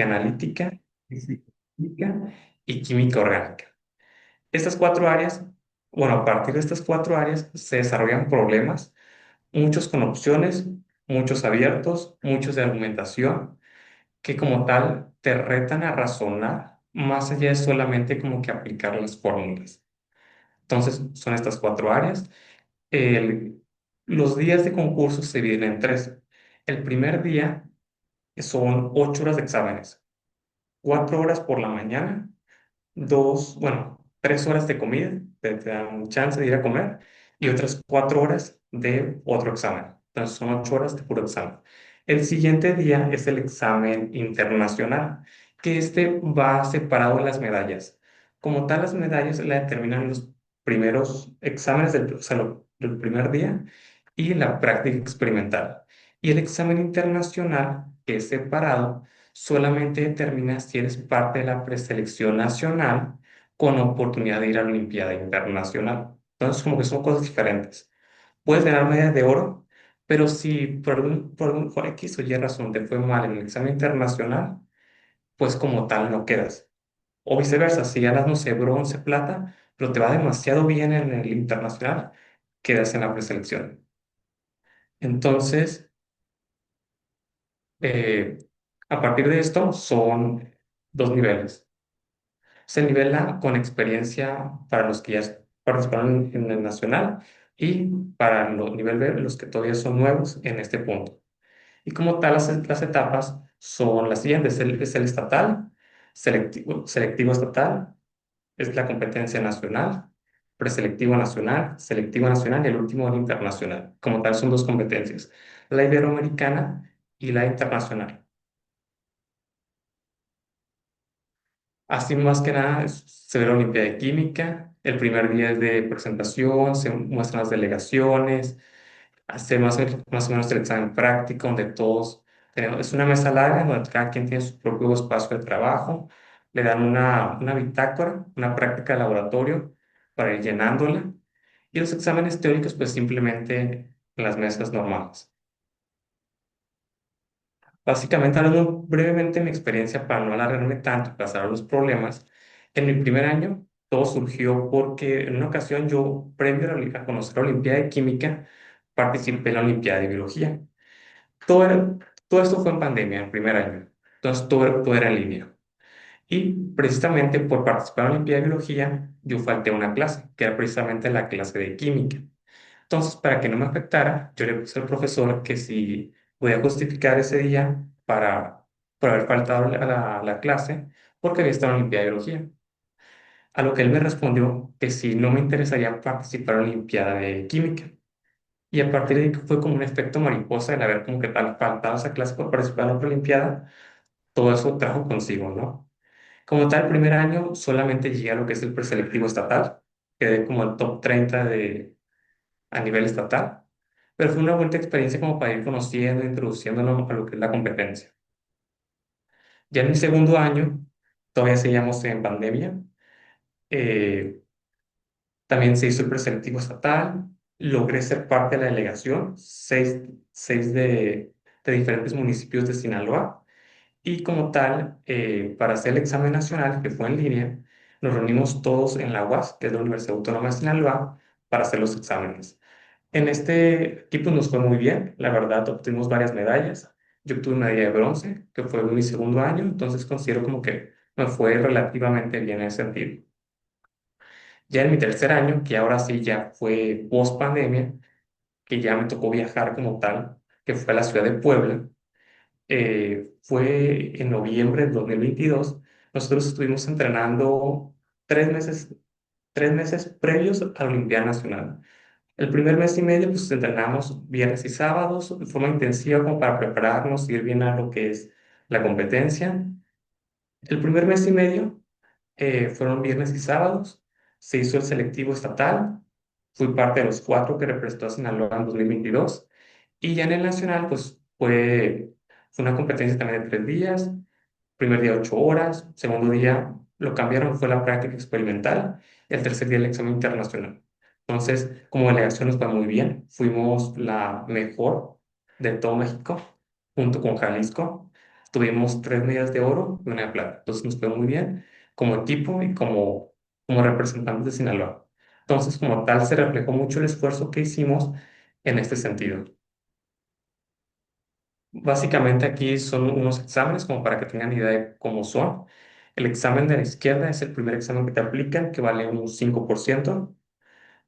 analítica, física química y química orgánica. Estas cuatro áreas, bueno, a partir de estas cuatro áreas se desarrollan problemas, muchos con opciones, muchos abiertos, muchos de argumentación, que como tal te retan a razonar más allá de solamente como que aplicar las fórmulas. Entonces, son estas cuatro áreas. El- los días de concurso se dividen en tres. El primer día son 8 horas de exámenes, 4 horas por la mañana, 3 horas de comida, te dan chance de ir a comer, y otras 4 horas de otro examen. Entonces son 8 horas de puro examen. El siguiente día es el examen internacional, que este va separado de las medallas. Como tal, las medallas la determinan los primeros exámenes o sea, del primer día y la práctica experimental. Y el examen internacional, que es separado, solamente determina si eres parte de la preselección nacional con oportunidad de ir a la Olimpiada Internacional. Entonces, como que son cosas diferentes. Puedes ganar medalla de oro, pero si por X o Y razón te fue mal en el examen internacional, pues como tal no quedas. O viceversa, si ganas, no sé, bronce, plata, pero te va demasiado bien en el internacional, quedas en la preselección. Entonces, eh, a partir de esto son dos niveles. Se nivela con experiencia para los que ya participaron en el nacional y para el nivel B, los que todavía son nuevos en este punto. Y como tal, las etapas son las siguientes. Es el estatal, selectivo estatal, es la competencia nacional, selectivo nacional y el último el internacional. Como tal, son dos competencias, la iberoamericana y la internacional. Así más que nada se ve la Olimpiada de Química, el primer día es de presentación, se muestran las delegaciones, hace más o menos el examen práctico donde todos es una mesa larga donde cada quien tiene su propio espacio de trabajo, le dan una bitácora, una práctica de laboratorio para ir llenándola y los exámenes teóricos pues simplemente en las mesas normales. Básicamente, hablando brevemente de mi experiencia para no alargarme tanto y pasar a los problemas, en mi primer año todo surgió porque en una ocasión yo, previo a conocer la Olimpiada de Química, participé en la Olimpiada de Biología. Todo, todo esto fue en pandemia, en el primer año. Entonces todo era en línea. Y precisamente por participar en la Olimpiada de Biología, yo falté a una clase, que era precisamente la clase de Química. Entonces, para que no me afectara, yo le puse al profesor que si podía justificar ese día por haber faltado a la clase, porque había estado en la Olimpiada de Biología. A lo que él me respondió que si no me interesaría participar en la Olimpiada de Química. Y a partir de ahí fue como un efecto mariposa el haber como que tal faltado a esa clase para participar en otra Olimpiada, todo eso trajo consigo, ¿no? Como tal, el primer año solamente llegué a lo que es el preselectivo estatal, quedé como el top 30 a nivel estatal, pero fue una buena experiencia como para ir conociendo, introduciéndonos a lo que es la competencia. Ya en mi segundo año, todavía seguíamos en pandemia, eh, también se hizo el preselectivo estatal, logré ser parte de la delegación, seis de diferentes municipios de Sinaloa, y como tal, para hacer el examen nacional, que fue en línea, nos reunimos todos en la UAS, que es la Universidad Autónoma de Sinaloa, para hacer los exámenes. En este equipo nos fue muy bien, la verdad, obtuvimos varias medallas. Yo obtuve una medalla de bronce, que fue mi segundo año, entonces considero como que me fue relativamente bien en ese sentido. Ya en mi tercer año, que ahora sí ya fue post pandemia, que ya me tocó viajar como tal, que fue a la ciudad de Puebla, fue en noviembre del 2022. Nosotros estuvimos entrenando 3 meses, 3 meses previos a la Olimpiada Nacional. El primer mes y medio, pues entrenamos viernes y sábados de forma intensiva como para prepararnos, ir bien a lo que es la competencia. El primer mes y medio fueron viernes y sábados, se hizo el selectivo estatal, fui parte de los cuatro que representó a Sinaloa en 2022, y ya en el nacional, pues fue una competencia también de 3 días, primer día 8 horas, segundo día lo cambiaron, fue la práctica experimental, y el tercer día el examen internacional. Entonces, como delegación nos va muy bien, fuimos la mejor de todo México, junto con Jalisco. tuvimos 3 medallas de oro y una de plata. Entonces nos fue muy bien como equipo y como representantes de Sinaloa. Entonces, como tal, se reflejó mucho el esfuerzo que hicimos en este sentido. Básicamente aquí son unos exámenes como para que tengan idea de cómo son. El examen de la izquierda es el primer examen que te aplican, que vale un 5%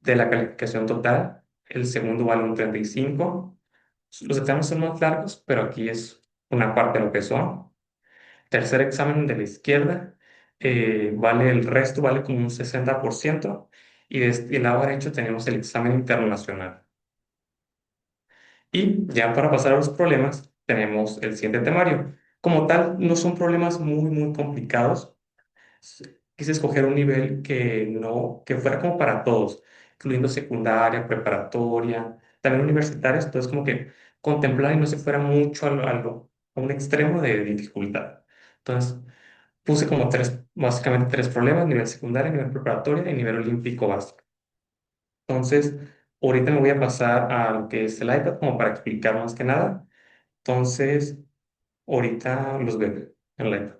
de la calificación total. El segundo vale un 35%. Los exámenes son más largos, pero aquí es una parte de lo que son. Tercer examen de la izquierda, vale el resto, vale como un 60%. Y de este lado derecho tenemos el examen internacional. Y ya para pasar a los problemas, tenemos el siguiente temario. Como tal, no son problemas muy, muy complicados. Quise escoger un nivel que no, que fuera como para todos, incluyendo secundaria, preparatoria, también universitarios, entonces como que contemplar y no se fuera mucho a un extremo de dificultad. Entonces puse como básicamente tres problemas: nivel secundario, nivel preparatoria y nivel olímpico básico. Entonces, ahorita me voy a pasar a lo que es el iPad como para explicar más que nada. Entonces, ahorita los veo en el iPad.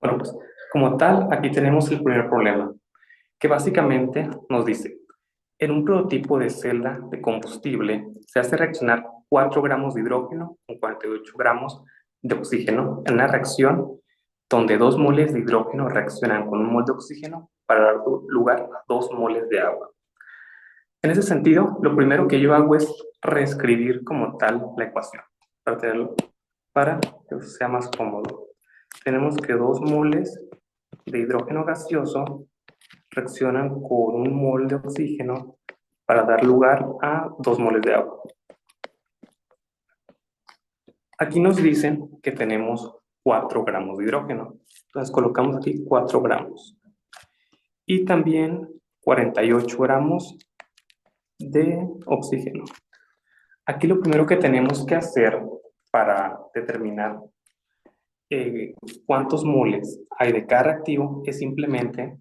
Bueno, pues como tal, aquí tenemos el primer problema, que básicamente nos dice: en un prototipo de celda de combustible se hace reaccionar 4 gramos de hidrógeno con 48 gramos de oxígeno en una reacción donde 2 moles de hidrógeno reaccionan con un mol de oxígeno para dar lugar a 2 moles de agua. En ese sentido, lo primero que yo hago es reescribir como tal la ecuación para que sea más cómodo. Tenemos que 2 moles de hidrógeno gaseoso reaccionan con un mol de oxígeno para dar lugar a 2 moles de agua. Aquí nos dicen que tenemos 4 gramos de hidrógeno. Entonces colocamos aquí 4 gramos. Y también 48 gramos de oxígeno. Aquí lo primero que tenemos que hacer para determinar cuántos moles hay de cada reactivo es simplemente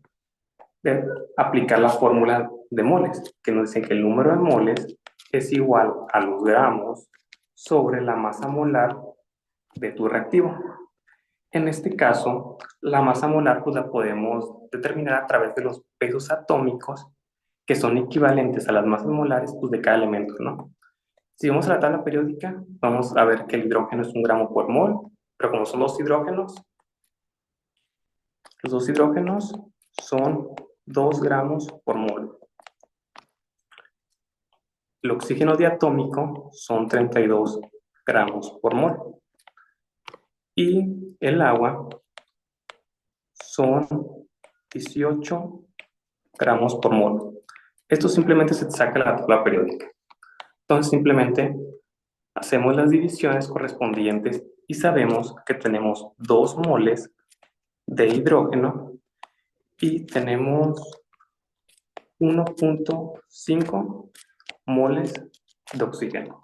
aplicar la fórmula de moles, que nos dice que el número de moles es igual a los gramos sobre la masa molar de tu reactivo. En este caso, la masa molar pues la podemos determinar a través de los pesos atómicos, que son equivalentes a las masas molares pues, de cada elemento, ¿no? Si vamos a la tabla periódica, vamos a ver que el hidrógeno es 1 gramo por mol, pero como son dos hidrógenos, los dos hidrógenos son 2 gramos por mol. El oxígeno diatómico son 32 gramos por mol. Y el agua son 18 gramos por mol. Esto simplemente se saca de la tabla periódica. Entonces simplemente hacemos las divisiones correspondientes y sabemos que tenemos 2 moles de hidrógeno y tenemos 1.5 moles de oxígeno.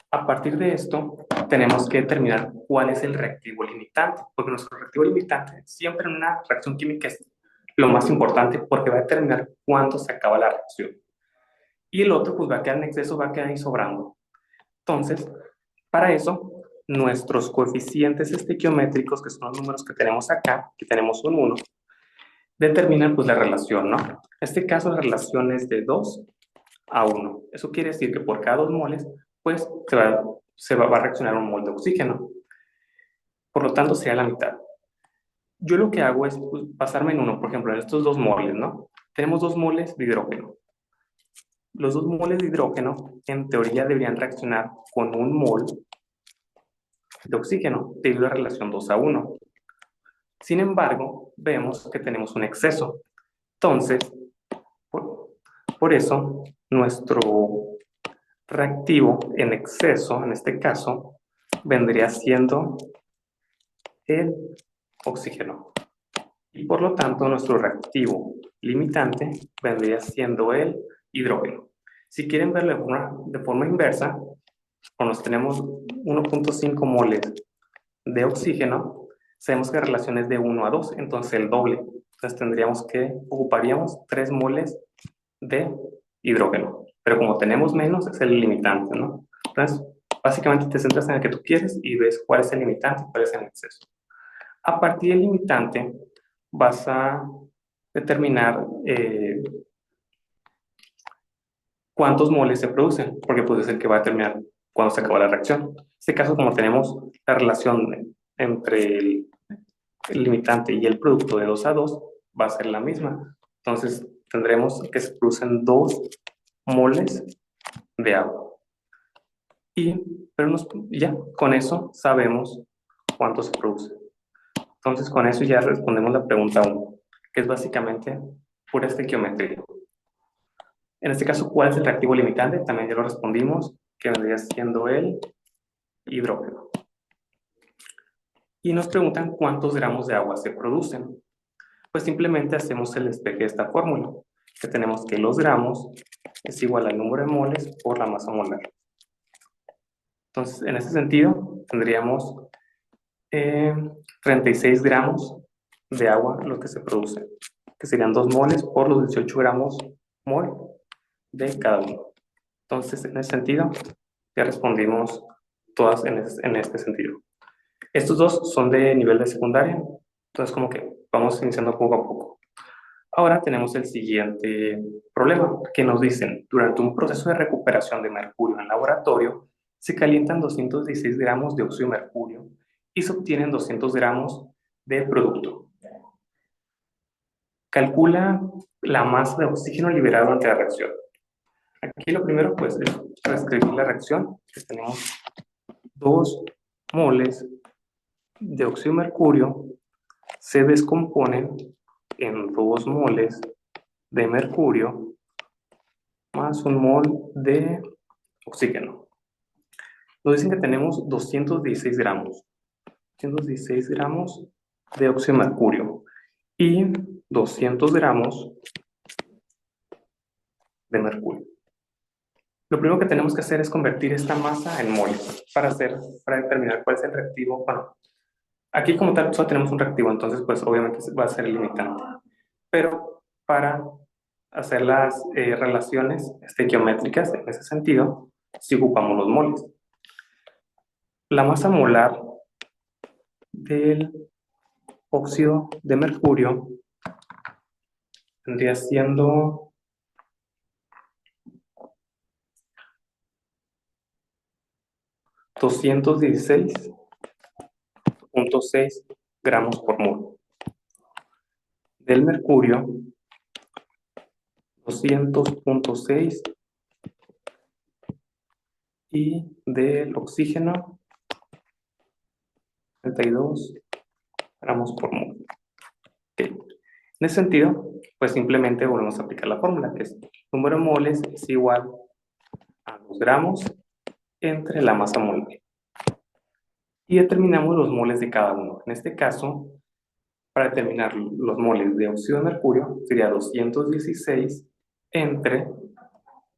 A partir de esto, tenemos que determinar cuál es el reactivo limitante, porque nuestro reactivo limitante siempre en una reacción química es lo más importante porque va a determinar cuándo se acaba la reacción. Y el otro pues va a quedar en exceso, va a quedar ahí sobrando. Entonces, para eso, nuestros coeficientes estequiométricos, que son los números que tenemos acá, que tenemos un 1, determinan pues la relación, ¿no? En este caso la relación es de 2 a 1. Eso quiere decir que por cada 2 moles, pues va a reaccionar un mol de oxígeno. Por lo tanto, sería la mitad. Yo lo que hago es basarme en uno, por ejemplo, en estos 2 moles, ¿no? Tenemos 2 moles de hidrógeno. los 2 moles de hidrógeno en teoría deberían reaccionar con 1 mol de oxígeno debido a la relación 2:1. Sin embargo, vemos que tenemos un exceso. Entonces, por eso, nuestro reactivo en exceso, en este caso, vendría siendo el oxígeno. Y por lo tanto, nuestro reactivo limitante vendría siendo el hidrógeno. Si quieren verlo de forma inversa, cuando tenemos 1.5 moles de oxígeno, sabemos que la relación es de 1:2, entonces el doble. Entonces ocuparíamos 3 moles de hidrógeno. Pero como tenemos menos, es el limitante, ¿no? Entonces, básicamente te centras en el que tú quieres y ves cuál es el limitante y cuál es el exceso. A partir del limitante, vas a determinar cuántos moles se producen, porque puede ser que va a determinar cuándo se acaba la reacción. En este caso, como tenemos la relación entre el limitante y el producto de 2:2, va a ser la misma. Entonces, tendremos que se producen 2 moles de agua. Pero ya con eso sabemos cuánto se produce. Entonces, con eso ya respondemos la pregunta 1, que es básicamente pura estequiometría. En este caso, ¿cuál es el reactivo limitante? También ya lo respondimos, que vendría siendo el hidrógeno. Y nos preguntan cuántos gramos de agua se producen. Pues simplemente hacemos el despeje de esta fórmula, que tenemos que los gramos es igual al número de moles por la masa molar. Entonces, en ese sentido, tendríamos 36 gramos de agua lo que se produce, que serían 2 moles por los 18 gramos mol de cada uno. Entonces, en ese sentido, ya respondimos todas en este sentido. Estos dos son de nivel de secundaria, entonces como que vamos iniciando poco a poco. Ahora tenemos el siguiente problema, que nos dicen, durante un proceso de recuperación de mercurio en laboratorio, se calientan 216 gramos de óxido de mercurio y se obtienen 200 gramos de producto. Calcula la masa de oxígeno liberada durante la reacción. Aquí lo primero pues es reescribir la reacción, que tenemos 2 moles de óxido de mercurio se descomponen en 2 moles de mercurio más 1 mol de oxígeno. Nos dicen que tenemos 216 gramos. 216 gramos de óxido de mercurio y 200 gramos de mercurio. Lo primero que tenemos que hacer es convertir esta masa en moles para determinar cuál es el reactivo. Bueno, aquí como tal solo tenemos un reactivo, entonces pues obviamente va a ser el limitante. Pero para hacer las relaciones estequiométricas en ese sentido, si ocupamos los moles. La masa molar del óxido de mercurio vendría siendo 216.6 gramos por mol. Del mercurio, 200.6 y del oxígeno, 32 gramos por mol. Okay. En ese sentido, pues simplemente volvemos a aplicar la fórmula, que es número de moles es igual a 2 gramos entre la masa molar. Y determinamos los moles de cada uno. En este caso, para determinar los moles de óxido de mercurio, sería 216 entre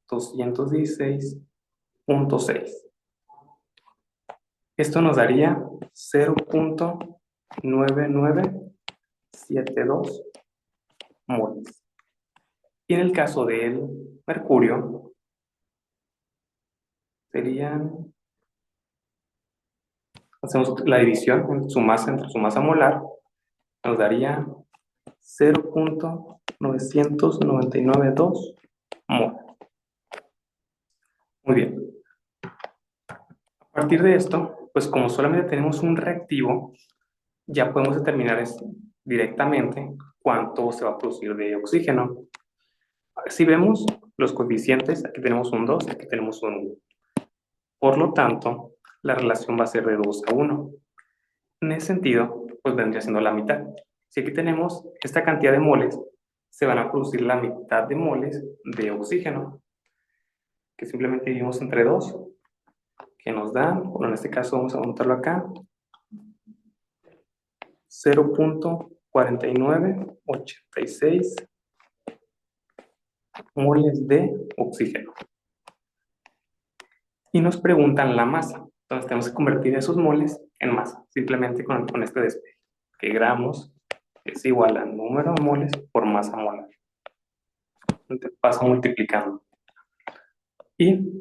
216.6. Esto nos daría 0.9972 moles. Y en el caso del mercurio, hacemos la división entre su masa molar, nos daría 0.992 mol. Muy bien. A partir de esto, pues como solamente tenemos un reactivo, ya podemos determinar directamente cuánto se va a producir de oxígeno. Si vemos, los coeficientes, aquí tenemos un 2, aquí tenemos un 1. Por lo tanto, la relación va a ser de 2 a 1. En ese sentido, pues vendría siendo la mitad. Si aquí tenemos esta cantidad de moles, se van a producir la mitad de moles de oxígeno, que simplemente dividimos entre 2, que nos dan, bueno, en este caso vamos a montarlo acá, 0.4986 moles de oxígeno. Y nos preguntan la masa. Entonces tenemos que convertir esos moles en masa, simplemente con este despeje, que gramos es igual a número de moles por masa molar. Entonces paso multiplicando. Y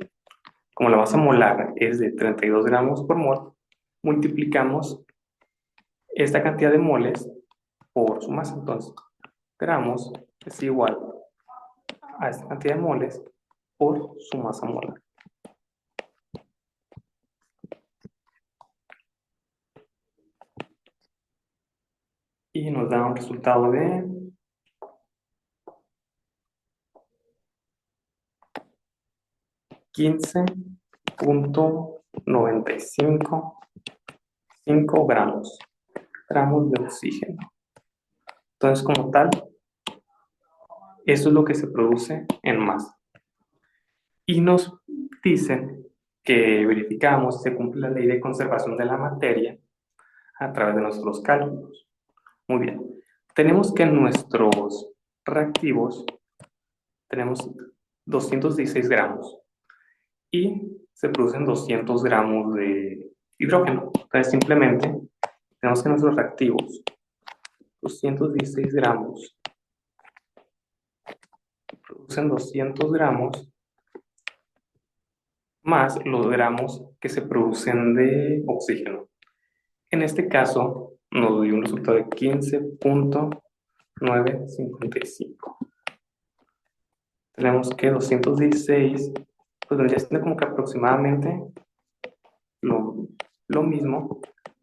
como la masa molar es de 32 gramos por mol, multiplicamos esta cantidad de moles por su masa. Entonces, gramos es igual a esta cantidad de moles por su masa molar. Y nos da un resultado de 15.955 gramos de oxígeno. Entonces, como tal, eso es lo que se produce en masa. Y nos dicen que verificamos si se cumple la ley de conservación de la materia a través de nuestros cálculos. Muy bien. Tenemos que en nuestros reactivos tenemos 216 gramos y se producen 200 gramos de hidrógeno. Entonces, simplemente tenemos que nuestros reactivos, 216 gramos, producen 200 gramos más los gramos que se producen de oxígeno. En este caso, nos dio un resultado de 15.955. Tenemos que 216, pues vendría siendo como que aproximadamente lo mismo.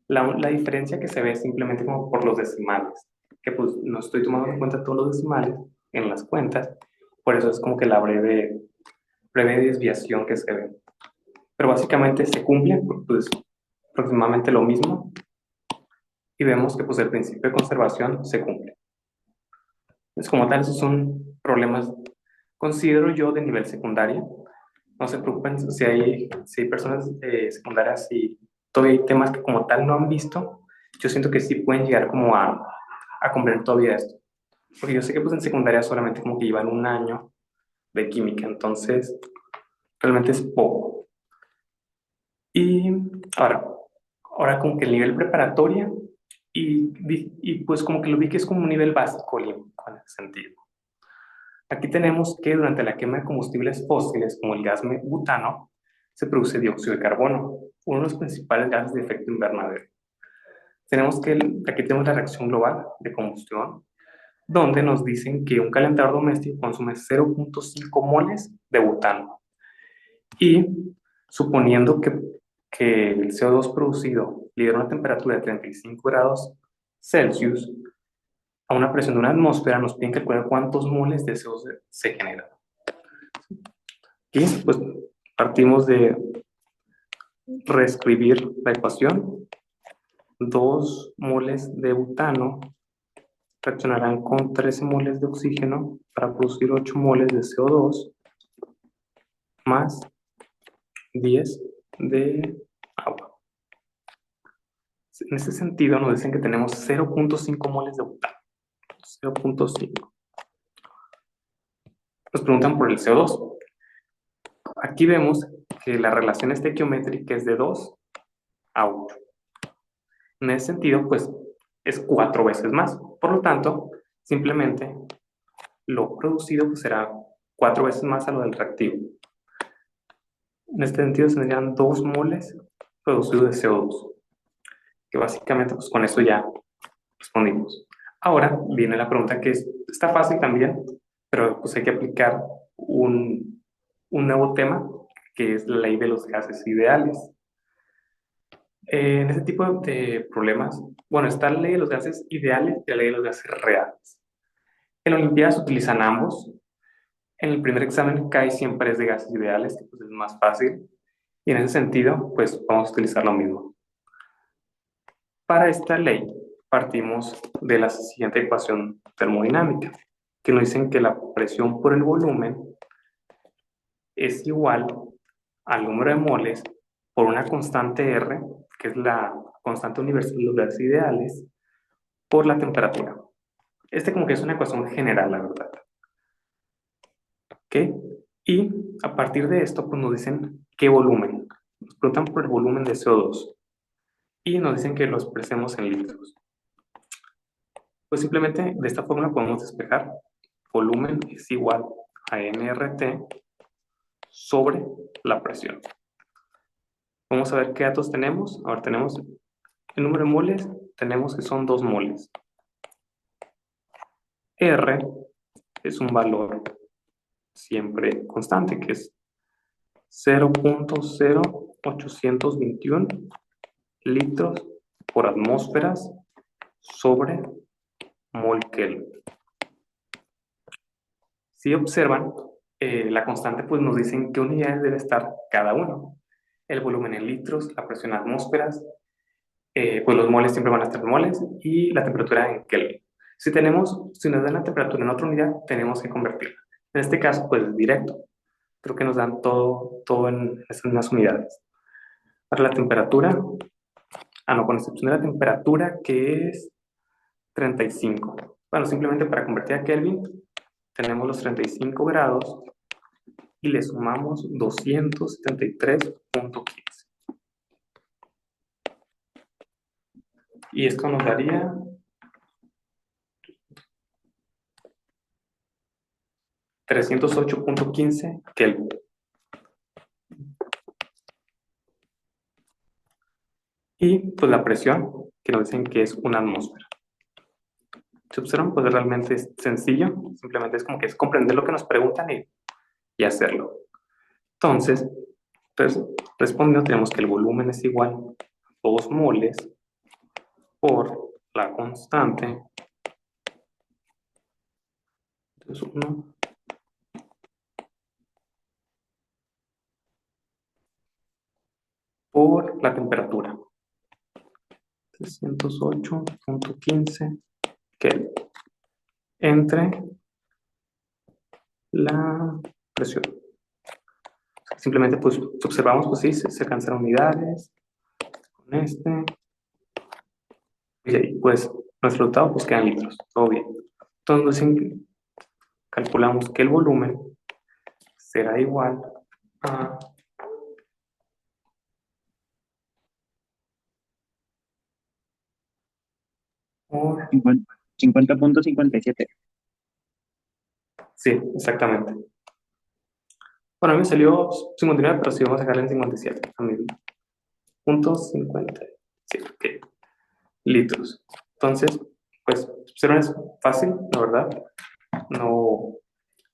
La diferencia que se ve es simplemente como por los decimales, que pues no estoy tomando en cuenta todos los decimales en las cuentas, por eso es como que la breve desviación que se ve. Pero básicamente se cumple, pues aproximadamente lo mismo, y vemos que pues el principio de conservación se cumple. Entonces, como tal, esos son problemas, considero yo, de nivel secundario. No se preocupen si hay personas secundarias y todavía hay temas que como tal no han visto, yo siento que sí pueden llegar como a comprender todavía esto. Porque yo sé que pues en secundaria solamente como que llevan un año de química, entonces realmente es poco. Y ahora como que el nivel preparatoria y pues como que lo vi que es como un nivel básico olímpico en ese sentido. Aquí tenemos que durante la quema de combustibles fósiles como el gas butano se produce dióxido de carbono, uno de los principales gases de efecto invernadero. Aquí tenemos la reacción global de combustión, donde nos dicen que un calentador doméstico consume 0.5 moles de butano. Y suponiendo que el CO2 producido lidera una temperatura de 35 grados Celsius, a una presión de una atmósfera, nos piden calcular cuántos moles de CO2 se generan. Y pues partimos de reescribir la ecuación. 2 moles de butano reaccionarán con 13 moles de oxígeno para producir 8 moles de CO2 más 10 de agua. En ese sentido nos dicen que tenemos 0.5 moles de butano. 0.5. Nos preguntan por el CO2. Aquí vemos que la relación estequiométrica es de 2 a 8. En ese sentido, pues es 4 veces más. Por lo tanto, simplemente lo producido pues, será 4 veces más a lo del reactivo. En este sentido, tendrían 2 moles producidos de CO2. Que básicamente, pues con eso ya respondimos. Ahora viene la pregunta que está fácil también, pero pues hay que aplicar un nuevo tema, que es la ley de los gases ideales. En este tipo de problemas, bueno, está la ley de los gases ideales y la ley de los gases reales. En Olimpiadas se utilizan ambos, En el primer examen casi siempre es de gases ideales, que pues es más fácil, y en ese sentido, pues vamos a utilizar lo mismo. Para esta ley partimos de la siguiente ecuación termodinámica, que nos dicen que la presión por el volumen es igual al número de moles por una constante R, que es la constante universal de los gases ideales, por la temperatura. Este como que es una ecuación general, la verdad. ¿Ok? Y a partir de esto, pues nos dicen qué volumen. Nos preguntan por el volumen de CO2 y nos dicen que lo expresemos en litros. Pues simplemente de esta forma podemos despejar. Volumen es igual a nRT sobre la presión. Vamos a ver qué datos tenemos. Ahora tenemos el número de moles, tenemos que son 2 moles. R es un valor siempre constante, que es 0.0821 litros por atmósferas sobre mol Kelvin. Si observan, la constante pues nos dicen qué unidades debe estar cada uno. El volumen en litros, la presión en atmósferas, pues los moles siempre van a estar en moles y la temperatura en Kelvin. Si nos dan la temperatura en otra unidad, tenemos que convertirla. En este caso, pues directo. Creo que nos dan todo en esas mismas unidades. Para la temperatura, con excepción de la temperatura que es 35. Bueno, simplemente para convertir a Kelvin, tenemos los 35 grados y le sumamos 273.15. Y esto nos daría 308.15 Kelvin. Y pues la presión, que nos dicen que es una atmósfera. Si observan, pues realmente es sencillo, simplemente es como que es comprender lo que nos preguntan y hacerlo. Entonces, pues, respondiendo, tenemos que el volumen es igual a 2 moles por la constante. Entonces, 1 por la temperatura. 308.15 Kelvin entre la presión. Simplemente pues observamos, pues sí, se alcanzaron unidades con este. Y ahí pues nuestro resultado pues quedan litros, todo bien. Entonces calculamos que el volumen será igual a 50.57. Sí, exactamente. Bueno, a mí me salió 59, pero sí vamos a sacarle en 57. A mí. Punto 50. Sí, ok. Litros. Entonces, pues, observen, es fácil, la verdad. No,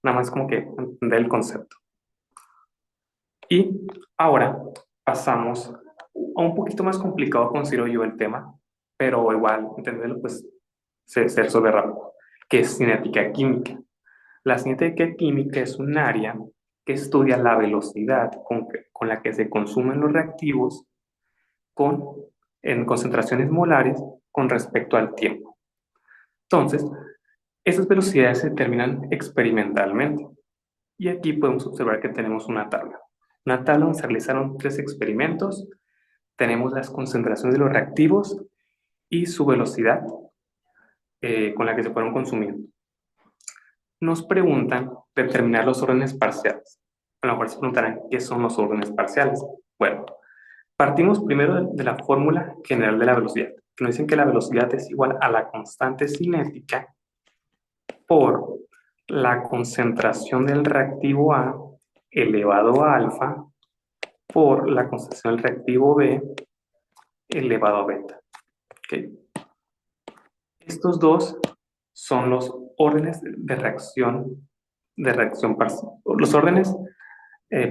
nada más como que entender el concepto. Y ahora pasamos a un poquito más complicado, considero yo, el tema, pero igual, entenderlo, pues, se resuelve rápido, que es cinética química. La cinética química es un área que estudia la velocidad con la que se consumen los reactivos en concentraciones molares con respecto al tiempo. Entonces, esas velocidades se determinan experimentalmente. Y aquí podemos observar que tenemos una tabla. Una tabla donde se realizaron 3 experimentos. Tenemos las concentraciones de los reactivos y su velocidad con la que se fueron consumiendo. Nos preguntan determinar los órdenes parciales. A lo mejor se preguntarán qué son los órdenes parciales. Bueno, partimos primero de la fórmula general de la velocidad, que nos dicen que la velocidad es igual a la constante cinética por la concentración del reactivo A elevado a alfa por la concentración del reactivo B elevado a beta. ¿Okay? Estos dos son los órdenes de reacción parcial, los órdenes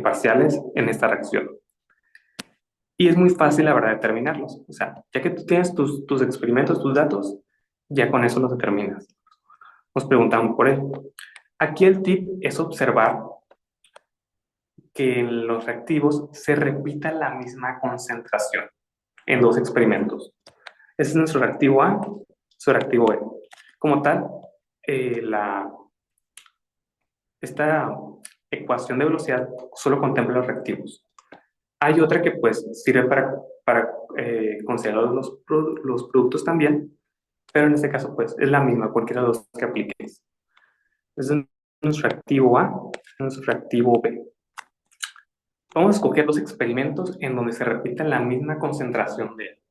parciales en esta reacción. Y es muy fácil, la verdad, determinarlos. O sea, ya que tú tienes tus experimentos, tus datos, ya con eso los determinas. Nos preguntamos por él. Aquí el tip es observar que en los reactivos se repita la misma concentración en dos experimentos. Este es nuestro reactivo A, su reactivo B. Como tal, esta ecuación de velocidad solo contempla los reactivos. Hay otra que pues sirve para considerar los productos también, pero en este caso pues es la misma, cualquiera de los que apliques. Este es nuestro reactivo A, nuestro reactivo B. Vamos a escoger dos experimentos en donde se repita la misma concentración de él.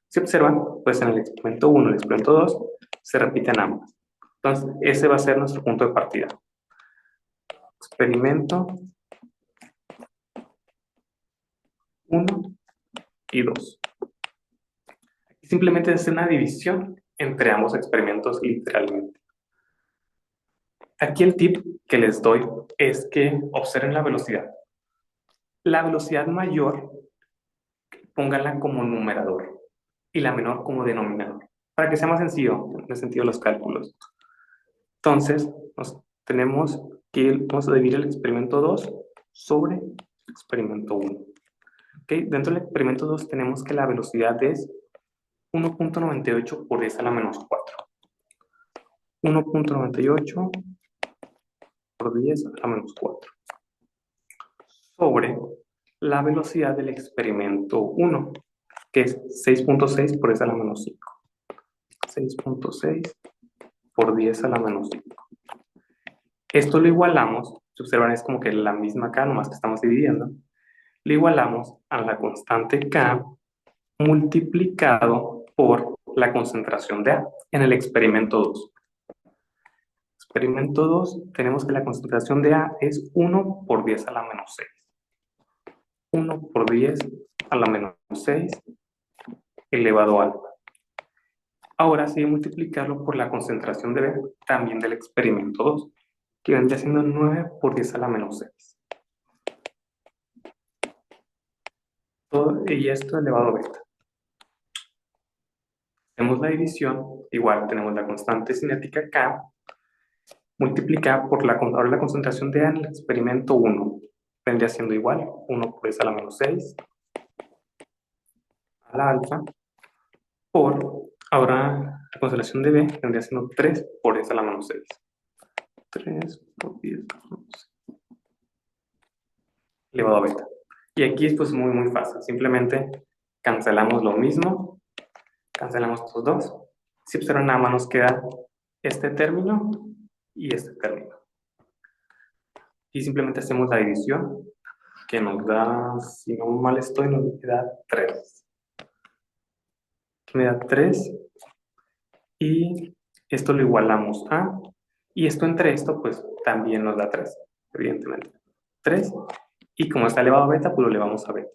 Si observan, pues en el experimento 1 y el experimento 2 se repiten ambas. Entonces, ese va a ser nuestro punto de partida. Experimento 1 y 2. Simplemente es una división entre ambos experimentos literalmente. Aquí el tip que les doy es que observen la velocidad. La velocidad mayor, pónganla como numerador y la menor como denominador, para que sea más sencillo en el sentido de los cálculos. Entonces, tenemos que vamos a dividir el experimento 2 sobre el experimento 1. ¿Okay? Dentro del experimento 2 tenemos que la velocidad es 1.98 por 10 a la menos 4. 1.98 por 10 a la menos 4. Sobre la velocidad del experimento 1, que es 6.6 por 10 a la menos 5. 6.6 por 10 a la menos 5. Esto lo igualamos, si observan es como que la misma K, nomás que estamos dividiendo, lo igualamos a la constante K multiplicado por la concentración de A en el experimento 2. Experimento 2, tenemos que la concentración de A es 1 por 10 a la menos 6. 1 por 10 a la menos 6 elevado a alfa. Ahora sí, multiplicarlo por la concentración de B también del experimento 2, que vendría siendo 9 por 10 a la menos 6. Y esto elevado a beta. Hacemos la división, igual tenemos la constante cinética K, multiplicada por ahora la concentración de A en el experimento 1. Vendría siendo igual, 1 por 10 a la menos 6 a la alfa, por, ahora la concentración de B vendría siendo 3 por 10 a la menos 6. 3 por 10 a la menos 6 elevado a beta. Y aquí es pues muy fácil, simplemente cancelamos lo mismo, cancelamos estos dos. Si observan, nada más nos queda este término y este término. Y simplemente hacemos la división, que nos da, si no mal estoy, nos da 3. Aquí me da 3 y esto lo igualamos a, y esto entre esto pues también nos da 3, evidentemente. 3, y como está elevado a beta, pues lo elevamos a beta.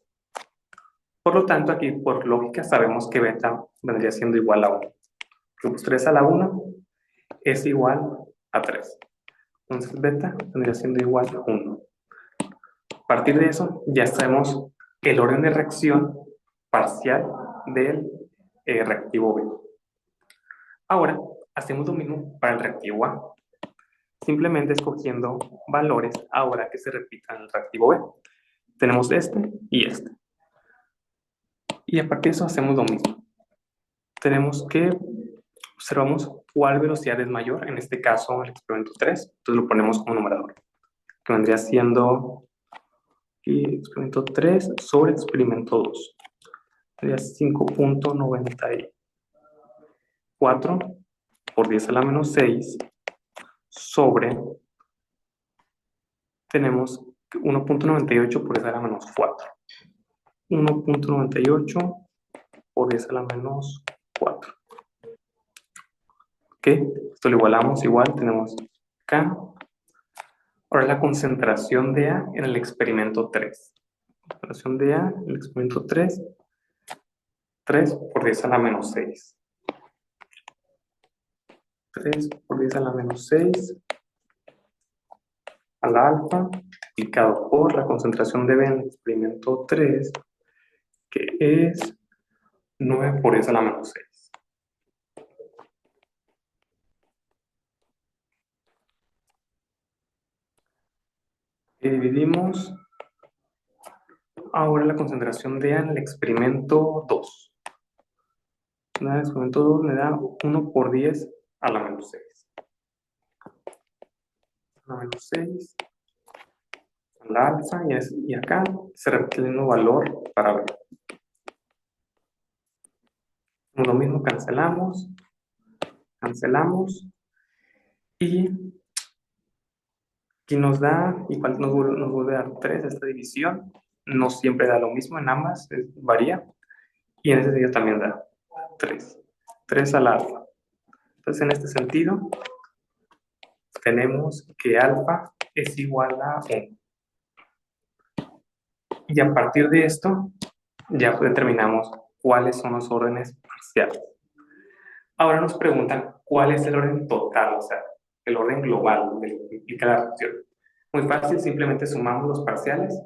Por lo tanto, aquí por lógica sabemos que beta vendría siendo igual a 1. Pues 3 a la 1 es igual a 3. Entonces beta vendría siendo igual a 1. A partir de eso ya sabemos el orden de reacción parcial del reactivo B. Ahora hacemos lo mismo para el reactivo A, simplemente escogiendo valores ahora que se repitan en el reactivo B. Tenemos este y este. Y a partir de eso hacemos lo mismo. Tenemos que observamos cuál velocidad es mayor, en este caso el experimento 3, entonces lo ponemos como numerador, que vendría siendo y experimento 3 sobre experimento 2. Sería 5.94 por 10 a la menos 6 sobre, tenemos 1.98 por 10 a la menos 4. 1.98 por 10 a la menos 4. ¿Ok? Esto lo igualamos igual, tenemos K. Ahora la concentración de A en el experimento 3. Concentración de A en el experimento 3. 3 por 10 a la menos 6. 3 por 10 a la menos 6 a la alfa, multiplicado por la concentración de B en el experimento 3, que es 9 por 10 a la menos 6. Y dividimos ahora la concentración de A en el experimento 2. En el experimento 2 me da 1 por 10 a la menos 6. A la menos 6. La alfa y acá se repite el mismo valor para B. Lo mismo, cancelamos y aquí nos da, igual nos vuelve a dar 3 esta división. No siempre da lo mismo en ambas, varía. Y en ese sentido también da 3. 3 al alfa. Entonces, en este sentido, tenemos que alfa es igual a 1. Y a partir de esto, ya determinamos cuáles son los órdenes parciales. Ahora nos preguntan cuál es el orden total, o sea, el orden global de lo que implica la reacción. Muy fácil, simplemente sumamos los parciales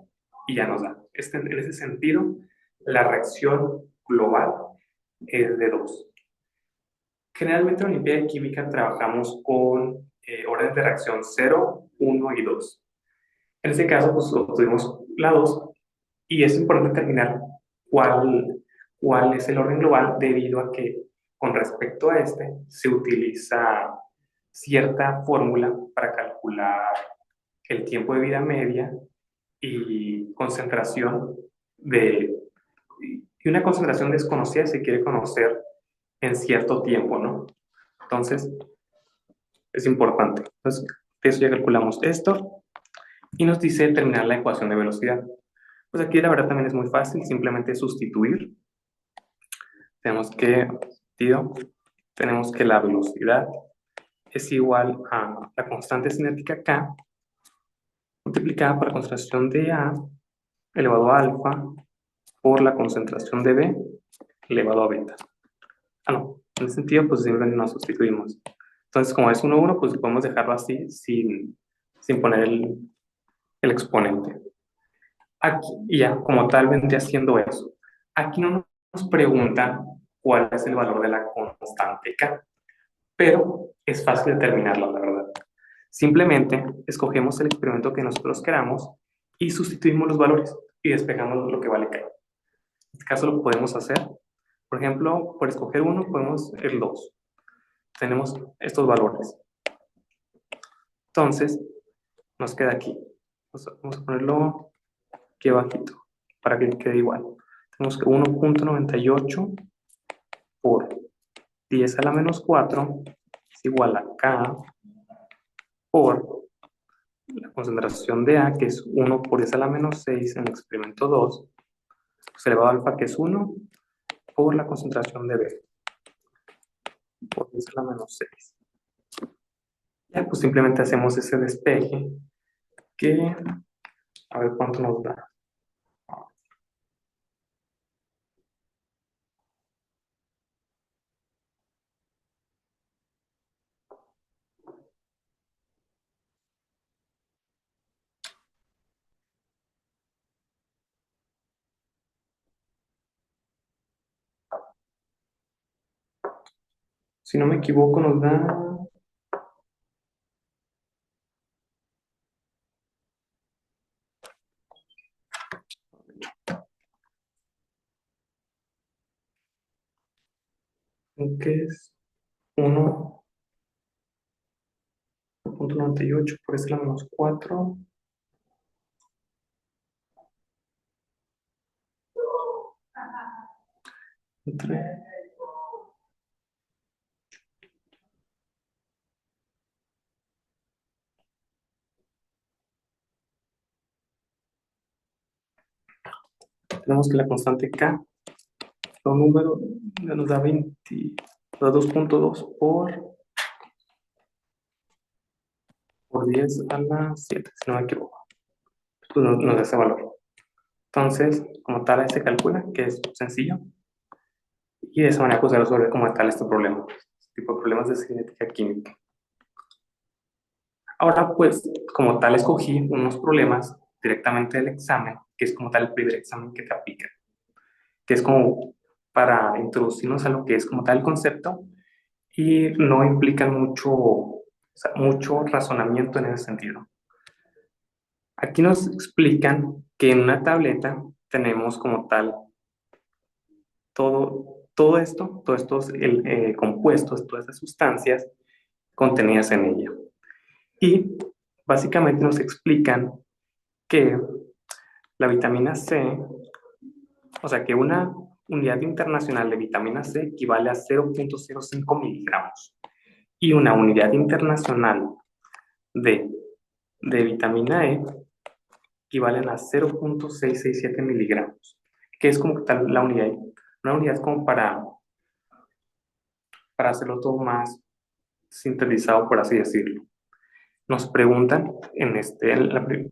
y ya nos da. En ese sentido, la reacción global es de 2. Generalmente en la Olimpiada de Química trabajamos con órdenes de reacción 0, 1 y 2. En este caso, pues obtuvimos la 2 y es importante determinar cuál es el orden global debido a que con respecto a este se utiliza cierta fórmula para calcular el tiempo de vida media y concentración y una concentración desconocida se quiere conocer en cierto tiempo, ¿no? Entonces, es importante. Entonces, de eso ya calculamos esto y nos dice determinar la ecuación de velocidad. Pues aquí la verdad también es muy fácil, simplemente sustituir. Tenemos que la velocidad es igual a la constante cinética K multiplicada por la concentración de A elevado a alfa por la concentración de B elevado a beta. No, en ese sentido pues simplemente nos sustituimos. Entonces como es 1, 1, pues podemos dejarlo así sin poner el exponente. Aquí, y ya, como tal vendría siendo eso. Aquí no nos preguntan cuál es el valor de la constante K, pero es fácil determinarlo, la verdad. Simplemente escogemos el experimento que nosotros queramos y sustituimos los valores y despejamos lo que vale K. En este caso lo podemos hacer. Por ejemplo, por escoger uno, podemos el 2. Tenemos estos valores. Entonces, nos queda aquí. Vamos a ponerlo aquí abajito para que quede igual. Tenemos que 1.98 por 10 a la menos 4 es igual a K por la concentración de A, que es 1 por 10 a la menos 6 en el experimento 2, pues elevado a alfa, que es 1, por la concentración de B, por 10 a la menos 6. Ya, pues simplemente hacemos ese despeje, que a ver cuánto nos da. Si no me equivoco, nos da... que es 1.98 por ese la menos 4. Entre... Tenemos que la constante K, un número, nos da 2.2 por 10 a la 7, si no me equivoco. Pues nos da ese valor. Entonces, como tal, se calcula, que es sencillo, y de esa manera pues se resuelve como tal este problema, este tipo de problemas de cinética química. Ahora, pues, como tal, escogí unos problemas directamente del examen, que es como tal el primer examen que te aplica, que es como para introducirnos a lo que es como tal el concepto y no implican mucho, o sea, mucho razonamiento en ese sentido. Aquí nos explican que en una tableta tenemos como tal todo esto, todos estos compuestos, todas estas sustancias contenidas en ella. Y básicamente nos explican que la vitamina C, o sea que una unidad internacional de vitamina C equivale a 0,05 miligramos y una unidad internacional de, de vitamina E equivalen a 0,667 miligramos, que es como tal la unidad, una unidad como para hacerlo todo más sintetizado, por así decirlo. Nos preguntan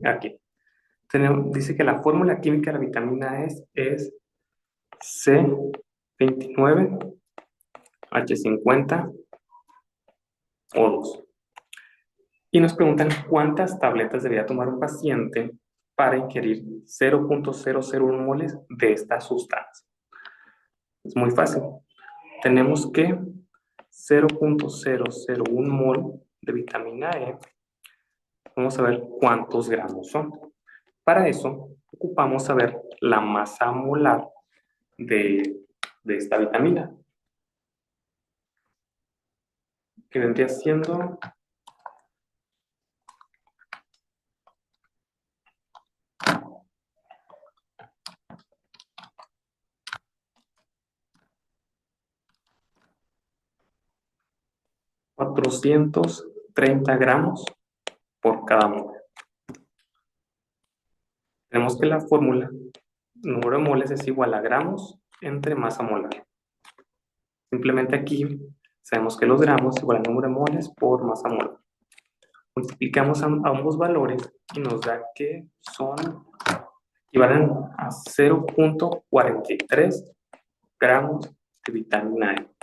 aquí, dice que la fórmula química de la vitamina E es C29H50O2. Y nos preguntan cuántas tabletas debería tomar un paciente para ingerir 0,001 moles de esta sustancia. Es muy fácil. Tenemos que 0,001 mol de vitamina E, vamos a ver cuántos gramos son. Para eso, ocupamos saber la masa molar de, de esta vitamina, que vendría siendo 430 gramos por cada mol. Tenemos que la fórmula, número de moles es igual a gramos entre masa molar. Simplemente aquí sabemos que los gramos es igual al número de moles por masa molar. Multiplicamos ambos valores y nos da que equivalen a 0,43 gramos de vitamina E.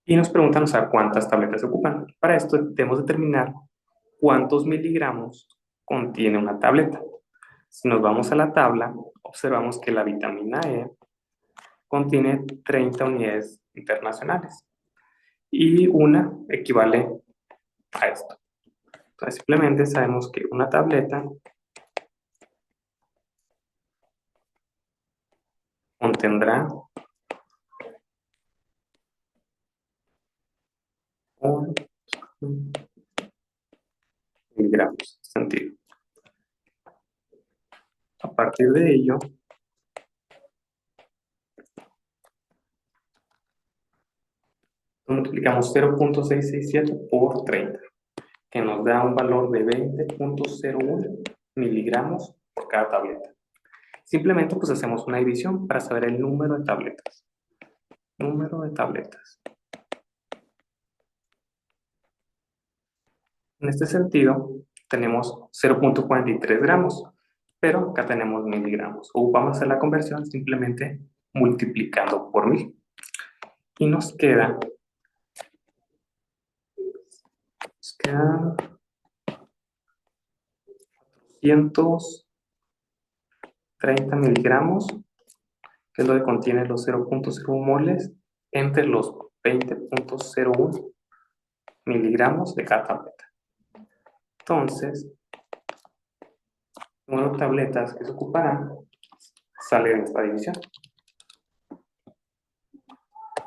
Y nos preguntan saber cuántas tabletas se ocupan. Para esto debemos determinar cuántos miligramos contiene una tableta. Si nos vamos a la tabla, observamos que la vitamina E contiene 30 unidades internacionales y una equivale a esto. Entonces simplemente sabemos que una tableta contendrá un miligramos, sentido. A partir de ello, multiplicamos 0,667 por 30, que nos da un valor de 20,01 miligramos por cada tableta. Simplemente pues hacemos una división para saber el número de tabletas. Número de tabletas. En este sentido, tenemos 0,43 gramos, pero acá tenemos miligramos. Vamos a hacer la conversión simplemente multiplicando por 1000. Y nos quedan 430 miligramos, que es lo que contiene los 0,01 moles, entre los 20,01 miligramos de cada tableta. Entonces, el número de tabletas que se ocuparán sale de esta división.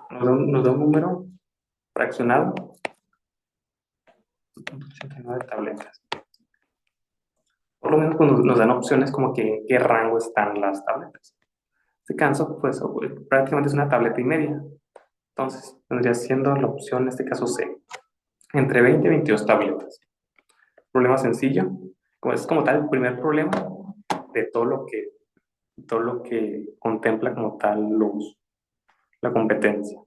Nos da un número fraccionado, 89 tabletas. Por lo menos cuando nos dan opciones como que en qué rango están las tabletas. En este caso, pues prácticamente es una tableta y media. Entonces, vendría siendo la opción, en este caso C, entre 20 y 22 tabletas. Problema sencillo, como es como tal el primer problema de todo lo que contempla como tal la competencia.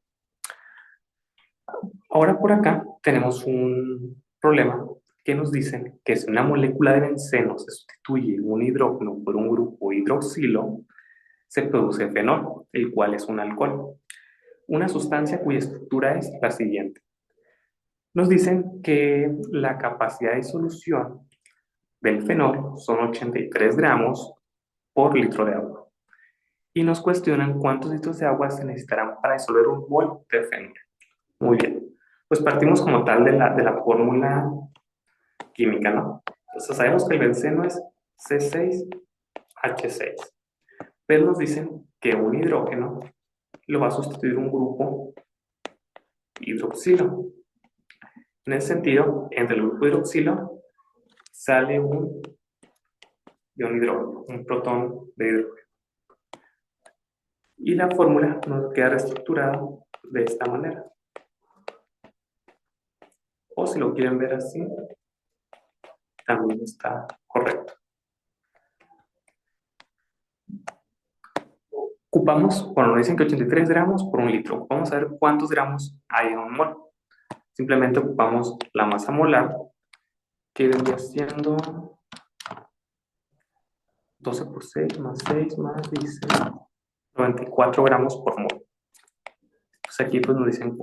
Ahora por acá tenemos un problema que nos dicen que si una molécula de benceno se sustituye un hidrógeno por un grupo hidroxilo, se produce fenol, el cual es un alcohol. Una sustancia cuya estructura es la siguiente. Nos dicen que la capacidad de disolución del fenol son 83 gramos por litro de agua. Y nos cuestionan cuántos litros de agua se necesitarán para disolver un mol de fenol. Muy bien. Pues partimos como tal de la fórmula química, ¿no? Entonces sabemos que el benceno es C6H6, pero nos dicen que un hidrógeno lo va a sustituir un grupo hidroxilo. En ese sentido, entre el grupo hidroxilo sale un ion hidrógeno, un protón de hidrógeno. Y la fórmula nos queda reestructurada de esta manera. O si lo quieren ver así, también está correcto. Ocupamos, bueno, nos dicen que 83 gramos por un litro. Vamos a ver cuántos gramos hay en un mol. Simplemente ocupamos la masa molar, que vendría siendo 12 por 6 más 6 más 16, 94 gramos por mol. Entonces aquí pues nos dicen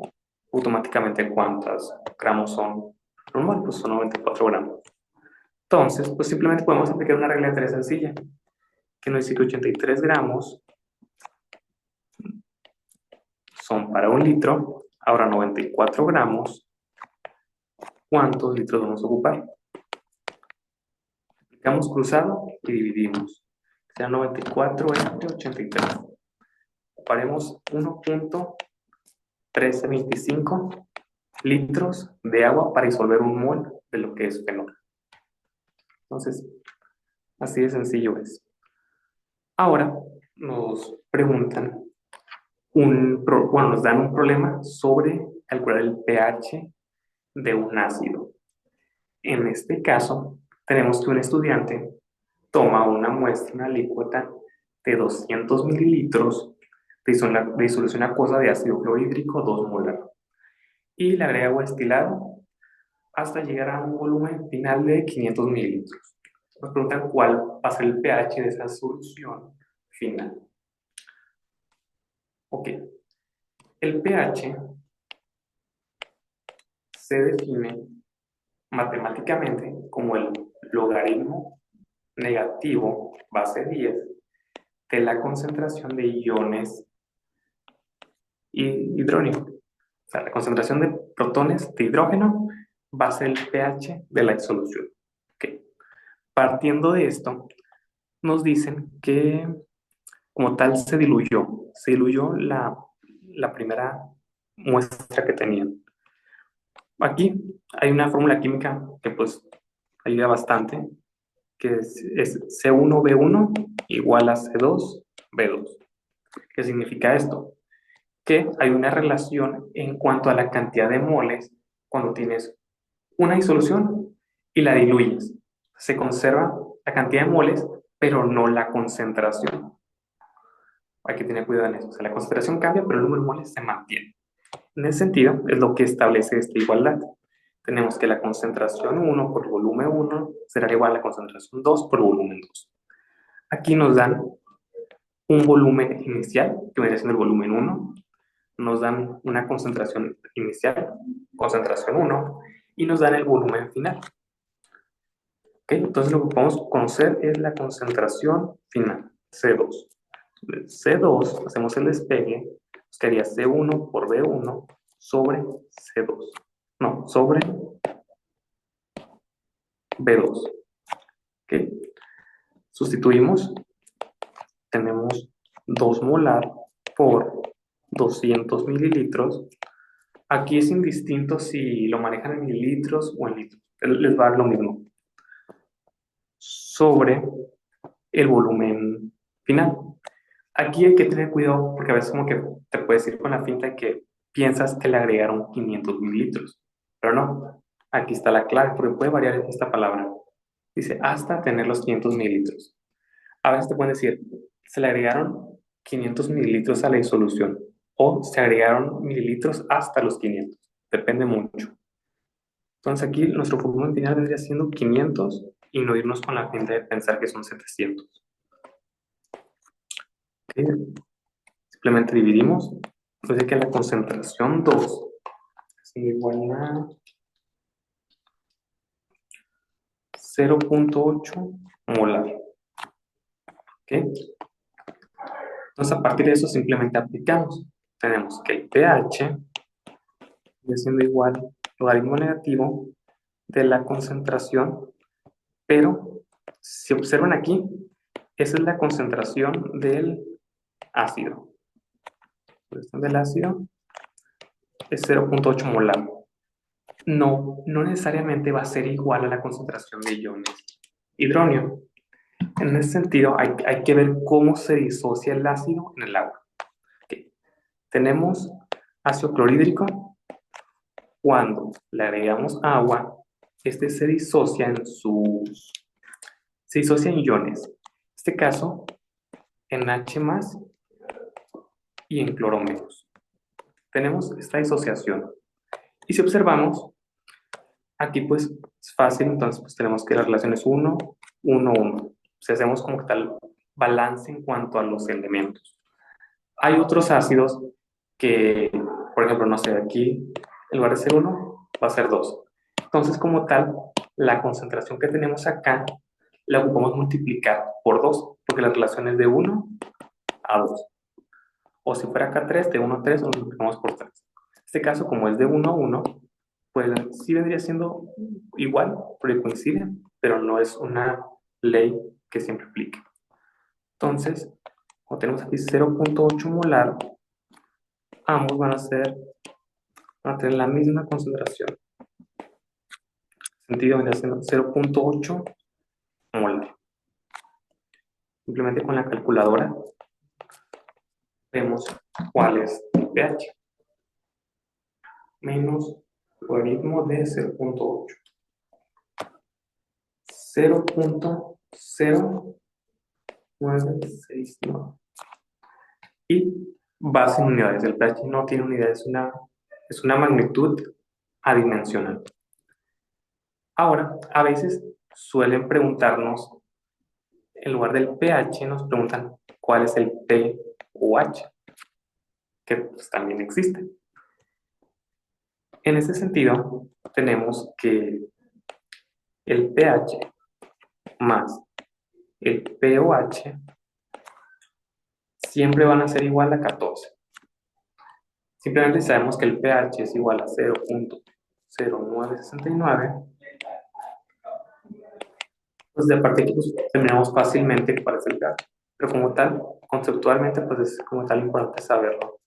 automáticamente cuántos gramos son por mol, pues son 94 gramos. Entonces, pues simplemente podemos aplicar una regla de 3 sencilla, que nos dice que 83 gramos son para un litro. Ahora 94 gramos, ¿cuántos litros vamos a ocupar? Aplicamos cruzado y dividimos. Será 94 entre 83. Ocuparemos 1.1325 litros de agua para disolver un mol de lo que es fenol. Entonces, así de sencillo es. Ahora nos preguntan, bueno, nos dan un problema sobre calcular el pH de un ácido. En este caso, tenemos que un estudiante toma una muestra, una alícuota de 200 mililitros de disolución acuosa de ácido clorhídrico 2 molar y le agrega agua destilada hasta llegar a un volumen final de 500 mililitros. Nos preguntan cuál va a ser el pH de esa solución final. Ok, el pH se define matemáticamente como el logaritmo negativo base 10 de la concentración de iones hidrónico. O sea, la concentración de protones de hidrógeno va a ser el pH de la disolución. Okay. Partiendo de esto, nos dicen que como tal se diluyó la primera muestra que tenían. Aquí hay una fórmula química que pues ayuda bastante, que es C1B1 igual a C2B2. ¿Qué significa esto? Que hay una relación en cuanto a la cantidad de moles cuando tienes una disolución y la diluyes. Se conserva la cantidad de moles, pero no la concentración. Hay que tener cuidado en eso. O sea, la concentración cambia, pero el número de moles se mantiene. En ese sentido, es lo que establece esta igualdad. Tenemos que la concentración 1 por volumen 1 será igual a la concentración 2 por volumen 2. Aquí nos dan un volumen inicial, que viene siendo el volumen 1, nos dan una concentración inicial, concentración 1, y nos dan el volumen final. ¿Okay? Entonces lo que podemos conocer es la concentración final, C2. C2, hacemos el despegue, nos quedaría C1 por B1 sobre C2. No, sobre B2. ¿Okay? Sustituimos, tenemos 2 molar por 200 mililitros. Aquí es indistinto si lo manejan en mililitros o en litros. Les va a dar lo mismo. Sobre el volumen final. Aquí hay que tener cuidado porque a veces como que te puedes ir con la finta de que piensas que le agregaron 500 mililitros. Pero no. Aquí está la clave porque puede variar esta palabra. Dice hasta tener los 500 mililitros. A veces te pueden decir, se le agregaron 500 mililitros a la disolución o se agregaron mililitros hasta los 500. Depende mucho. Entonces aquí nuestro volumen final vendría siendo 500 y no irnos con la finta de pensar que son 700. ¿Okay? Simplemente dividimos. Entonces que la concentración 2 es igual a 0.8 molar. ¿Okay? Entonces a partir de eso simplemente aplicamos. Tenemos que el pH sigue siendo igual logaritmo negativo de la concentración Pero si observan aquí, esa es la concentración del ácido. La concentración del ácido es 0.8 molar. No necesariamente va a ser igual a la concentración de iones hidróneo. En ese sentido, hay que ver cómo se disocia el ácido en el agua. Okay. Tenemos ácido clorhídrico. Cuando le agregamos agua, este se disocia en iones. En este caso, en H más y en cloro menos. Tenemos esta disociación. Y si observamos, aquí pues es fácil, entonces pues tenemos que la relación es 1, 1, 1. Si hacemos como que tal balance en cuanto a los elementos. Hay otros ácidos que, por ejemplo, no sé, aquí en lugar de ser 1, va a ser 2. Entonces, como tal, la concentración que tenemos acá la ocupamos multiplicar por 2, porque la relación es de 1 a 2. O si fuera acá 3, de 1 a 3, lo multiplicamos por 3. En este caso, como es de 1 a 1, pues sí vendría siendo igual, porque coinciden, pero no es una ley que siempre aplique. Entonces, como tenemos aquí 0.8 molar, ambos van a tener la misma concentración. El sentido vendría siendo 0.8 molar. Simplemente con la calculadora vemos cuál es el pH. Menos logaritmo de 0.8. 0.0969. Y base en unidades. El pH no tiene unidades, es una magnitud adimensional. Ahora, a veces suelen preguntarnos, en lugar del pH, nos preguntan cuál es el pOH, que pues, también existe. En ese sentido, tenemos que el pH más el pOH siempre van a ser igual a 14. Simplemente sabemos que el pH es igual a 0.0969. Pues de parte aquí pues, terminamos fácilmente cuál es el pH. Pero como tal, conceptualmente, pues es como tal importante saberlo.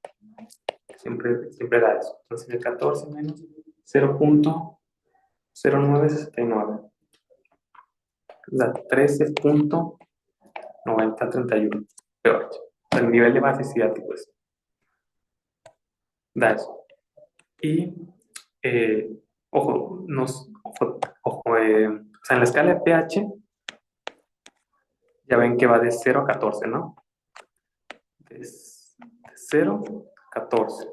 Siempre da eso. Entonces el 14 menos 0.0969 da 13.9031 pH. El nivel de basicidad, pues, da eso. Y, ojo, o sea, en la escala de pH, ya ven que va de 0 a 14, ¿no? De 0 a 14.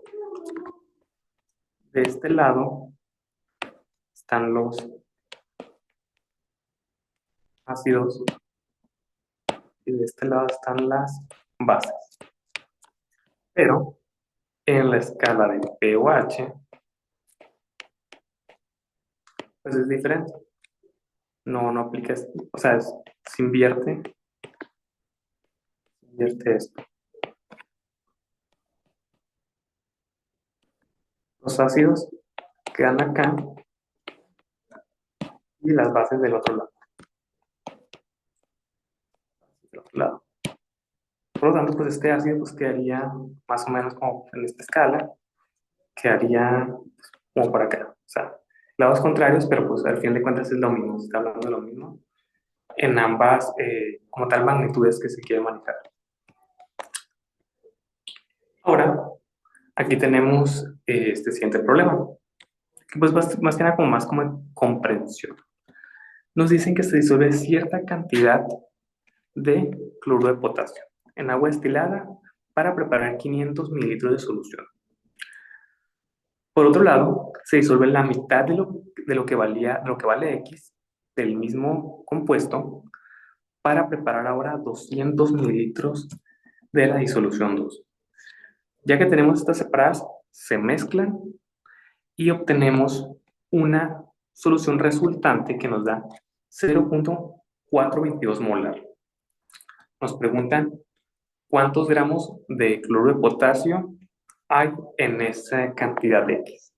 De este lado están los ácidos y de este lado están las bases. Pero en la escala de pOH, pues es diferente. No aplica, o sea, se invierte esto. Los ácidos quedan acá y las bases del otro lado. Por lo tanto, pues este ácido pues quedaría más o menos como en esta escala, quedaría como por acá. O sea, lados contrarios, pero pues al fin de cuentas es lo mismo, se está hablando de lo mismo en ambas, como tal, magnitudes que se quiere manejar. Ahora, aquí tenemos este siguiente problema, que pues más que nada como comprensión. Nos dicen que se disuelve cierta cantidad de cloruro de potasio en agua destilada para preparar 500 mililitros de solución. Por otro lado, se disuelve la mitad de lo que vale X del mismo compuesto para preparar ahora 200 mililitros de la disolución 2. Ya que tenemos estas separadas, se mezclan y obtenemos una solución resultante que nos da 0.422 molar. Nos preguntan cuántos gramos de cloruro de potasio hay en esa cantidad de X.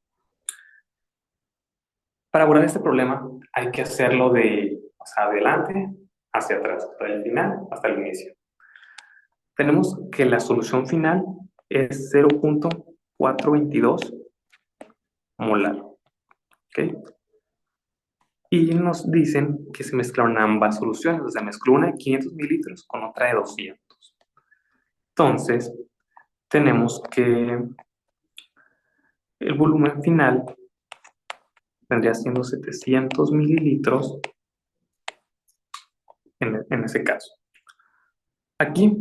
Para abordar este problema hay que hacerlo de O sea, adelante, hacia atrás, del final hasta el inicio. Tenemos que la solución final es 0.422 molar. ¿Ok? Y nos dicen que se mezclaron ambas soluciones, o sea, mezcló una de 500 mililitros con otra de 200. Entonces, tenemos que el volumen final vendría siendo 700 mililitros en ese caso. Aquí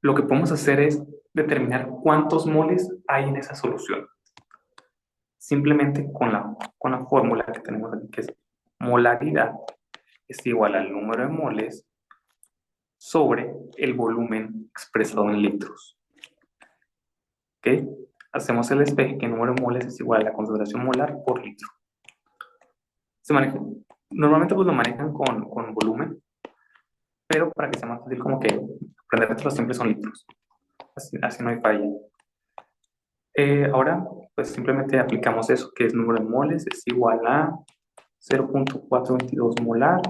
lo que podemos hacer es determinar cuántos moles hay en esa solución. Simplemente con la fórmula que tenemos aquí, que es molaridad, es igual al número de moles sobre el volumen expresado en litros. ¿Ok? Hacemos el despeje que el número de moles es igual a la concentración molar por litro. Se maneja, normalmente pues lo manejan con volumen, pero para que sea más fácil como que aprender los siempre son litros. Así no hay falla. Ahora, pues simplemente aplicamos eso, que es número de moles, es igual a 0.422 molar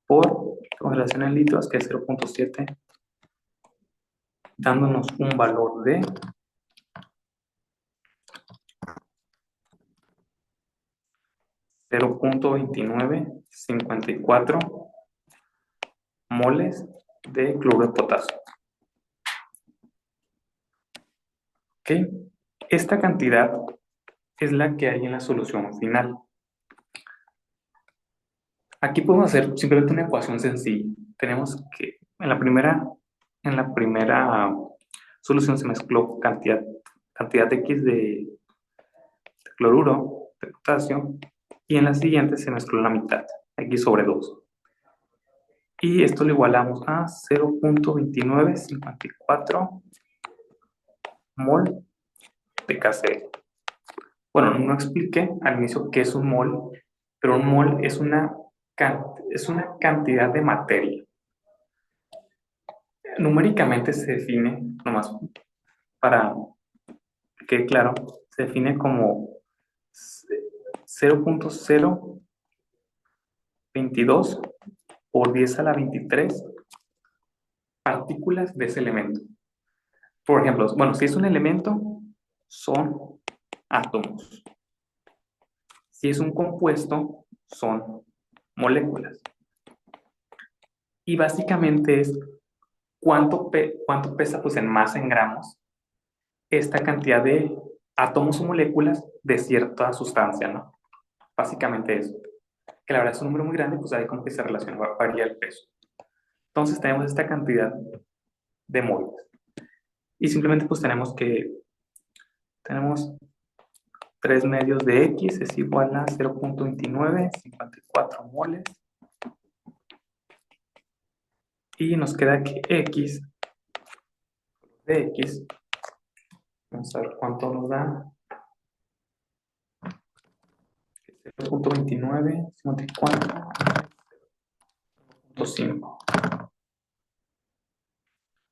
por concentración en litros, que es 0.7, dándonos un valor de 0.2954 moles de cloruro de potasio. ¿Ok? Esta cantidad es la que hay en la solución final. Aquí podemos hacer simplemente una ecuación sencilla. Tenemos que en la primera solución se mezcló cantidad X de cloruro de potasio y en la siguiente se mezcló la mitad, X sobre 2. Y esto lo igualamos a 0.2954 mol de KCl. Bueno, no expliqué al inicio qué es un mol, pero un mol es una cantidad de materia. Numéricamente se define, nomás para que quede claro, se define como 0.022 por 10 a la 23 partículas de ese elemento. Por ejemplo, bueno, si es un elemento, son átomos. Si es un compuesto, son moléculas. Y básicamente es cuánto pesa pues, en masa en gramos esta cantidad de átomos o moléculas de cierta sustancia, ¿no? Básicamente eso. Que la verdad es un número muy grande, pues ahí como que se relaciona, varía el peso. Entonces tenemos esta cantidad de moles. Y simplemente pues tenemos 3 medios de X es igual a 0.2954 moles. Y nos queda que X de X, vamos a ver cuánto nos da. 0.2954.5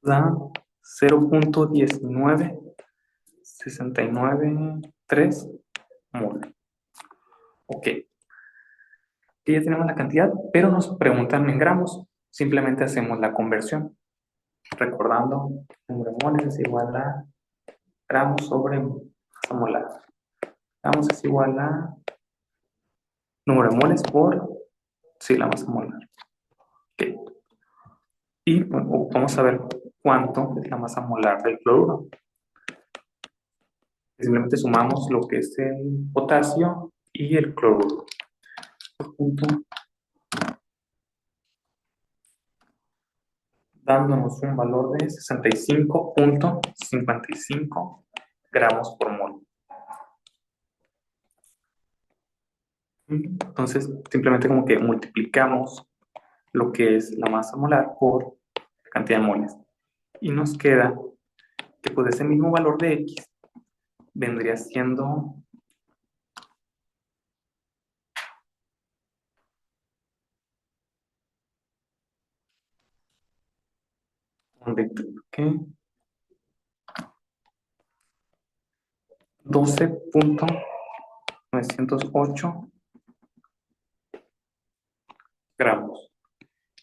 da 0.19693 mol. Ok, aquí ya tenemos la cantidad, pero nos preguntan en gramos. Simplemente hacemos la conversión. Recordando, número de moles es igual a gramos sobre masa molar. Gramos es igual a número de moles por, sí, la masa molar. Okay. Y bueno, vamos a ver cuánto es la masa molar del cloruro. Simplemente sumamos lo que es el potasio y el cloruro. Punto, dándonos un valor de 65.55 gramos por mol. Entonces, simplemente como que multiplicamos lo que es la masa molar por la cantidad de moles. Y nos queda que pues ese mismo valor de X vendría siendo ¿qué? 12.908 gramos.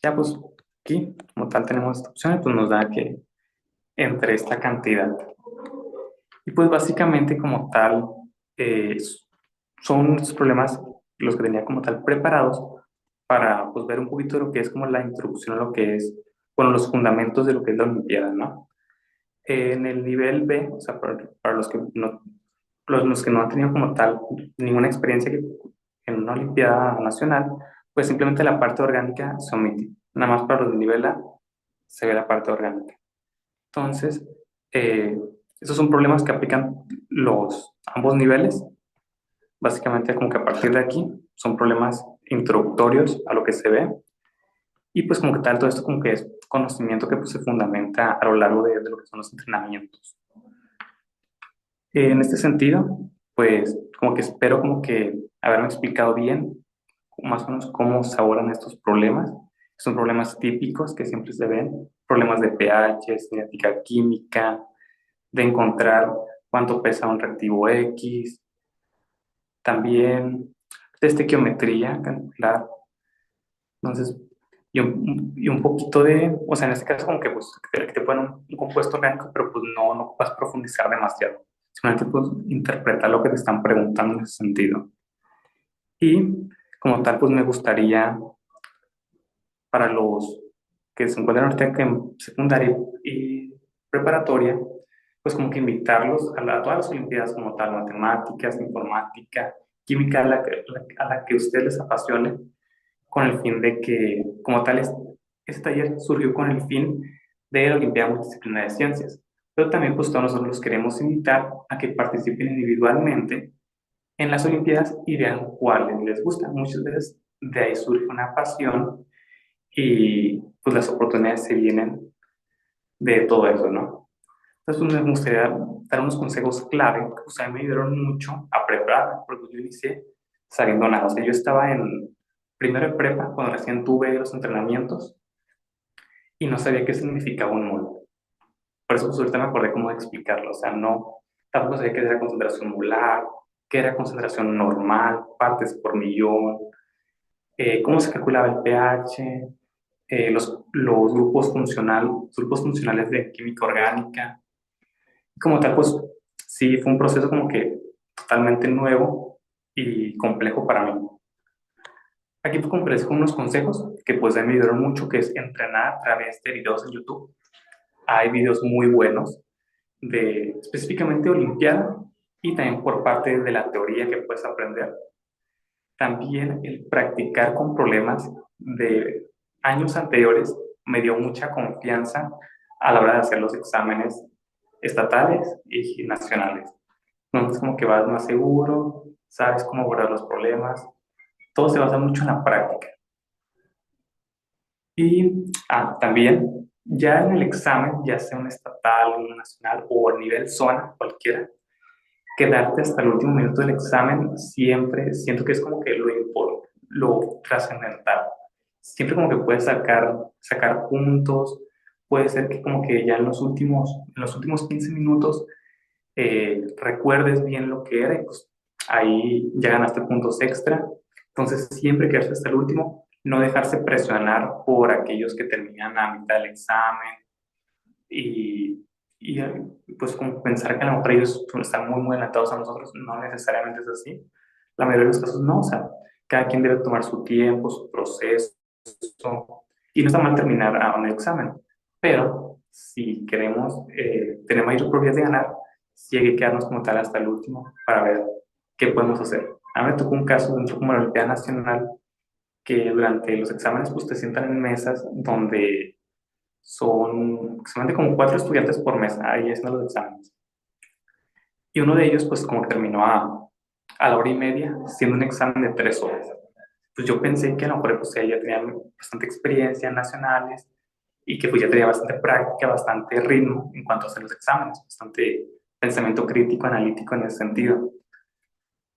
Ya pues aquí, como tal, tenemos esta opción, pues nos da que entre esta cantidad. Y pues básicamente como tal, eh, son estos problemas los que tenía como tal preparados para pues ver un poquito de lo que es como la introducción a lo que es, bueno, los fundamentos de lo que es la Olimpiada, ¿no? En el nivel B, o sea, para los que no han tenido como tal ninguna experiencia en una Olimpiada nacional, pues simplemente la parte orgánica se omite. Nada más para los de nivel A se ve la parte orgánica. Entonces, eh, esos son problemas que aplican ambos niveles. Básicamente, como que a partir de aquí son problemas introductorios a lo que se ve. Y pues como que tal, todo esto como que es conocimiento que pues se fundamenta a lo largo de lo que son los entrenamientos. En este sentido, pues como que espero como que haberme explicado bien más o menos cómo se abordan estos problemas. Son problemas típicos que siempre se ven, problemas de pH, cinética química, de encontrar cuánto pesa un reactivo X, también de estequiometría, calcular. Entonces, y un poquito de, o sea, en este caso como que pues que te ponen un compuesto orgánico, pero pues no vas a profundizar demasiado. Simplemente pues interpretar lo que te están preguntando en ese sentido. Y como tal, pues me gustaría para los que se encuentran ahorita en secundaria y preparatoria, pues como que invitarlos a todas las olimpiadas como tal, matemáticas, informática, química, a la que a ustedes les apasione, con el fin de que, como tal, este taller surgió con el fin de la Olimpiada Multidisciplinaria de Ciencias, pero también pues todos nosotros los queremos invitar a que participen individualmente en las Olimpiadas y vean cuáles les gustan. Muchas veces de ahí surge una pasión y pues las oportunidades se vienen de todo eso, ¿no? Entonces pues, me gustaría dar unos consejos clave que pues, a mí me ayudaron mucho a preparar, porque yo inicié sabiendo nada. O sea, yo estaba en primero de prepa, cuando recién tuve los entrenamientos y no sabía qué significaba un mol. Por eso pues ahorita me acordé cómo explicarlo. O sea, no, tampoco sabía qué era concentración molar, qué era concentración normal, partes por millón, cómo se calculaba el pH, los grupos funcionales de química orgánica. Como tal, pues sí, fue un proceso como que totalmente nuevo y complejo para mí. Aquí pues, como que les dejo unos consejos que pues a mí me ayudaron mucho, que es entrenar a través de videos en YouTube. Hay videos muy buenos de específicamente Olimpiada y también por parte de la teoría que puedes aprender. También el practicar con problemas de años anteriores me dio mucha confianza a la hora de hacer los exámenes estatales y nacionales. Entonces como que vas más seguro, sabes cómo abordar los problemas, todo se basa mucho en la práctica. Y también ya en el examen, ya sea un estatal, un nacional o a nivel zona, cualquiera, quedarte hasta el último minuto del examen siempre siento que es como que lo trascendental. Siempre como que puedes sacar puntos, puede ser que como que ya en los últimos 15 minutos recuerdes bien lo que era y pues ahí ya ganaste puntos extra. Entonces siempre quedarse hasta el último, no dejarse presionar por aquellos que terminan a mitad del examen y pues como pensar que a lo mejor ellos están muy adelantados a nosotros, no necesariamente es así. La mayoría de los casos no, o sea, cada quien debe tomar su tiempo, su proceso, y no está mal terminar a un examen, pero si queremos tener mayores probabilidades de ganar, sí hay que quedarnos como tal hasta el último para ver qué podemos hacer. A mí me tocó un caso dentro como la Olimpiada Nacional que durante los exámenes pues te sientan en mesas donde son aproximadamente como 4 estudiantes por mesa ahí haciendo los exámenes. Y uno de ellos pues como que terminó a la hora y media siendo un examen de 3 horas. Pues yo pensé que a lo mejor pues ella tenía bastante experiencia en nacionales y que pues ya tenía bastante práctica, bastante ritmo en cuanto a hacer los exámenes, bastante pensamiento crítico, analítico en ese sentido.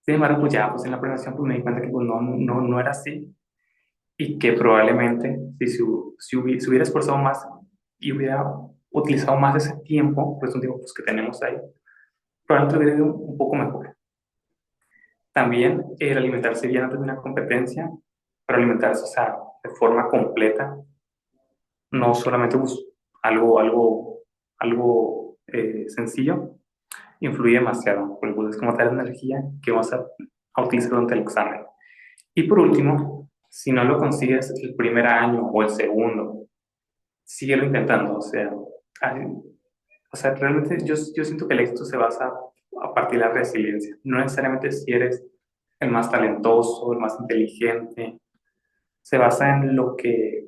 Sin embargo, pues ya pues en la presentación pues me di cuenta que pues no era así y que probablemente si hubiera esforzado más y hubiera utilizado más ese tiempo, pues un tiempo pues, que tenemos ahí, probablemente hubiera ido un poco mejor. También el alimentarse bien antes de una competencia, pero alimentarse, o sea, de forma completa, no solamente algo sencillo, influye demasiado, porque pues, es como tal energía que vas a utilizar durante el examen. Y por último, si no lo consigues el primer año o el segundo, síguelo intentando. Ay, realmente yo siento que el éxito se basa a partir de la resiliencia. No necesariamente si eres el más talentoso, el más inteligente, se basa en lo que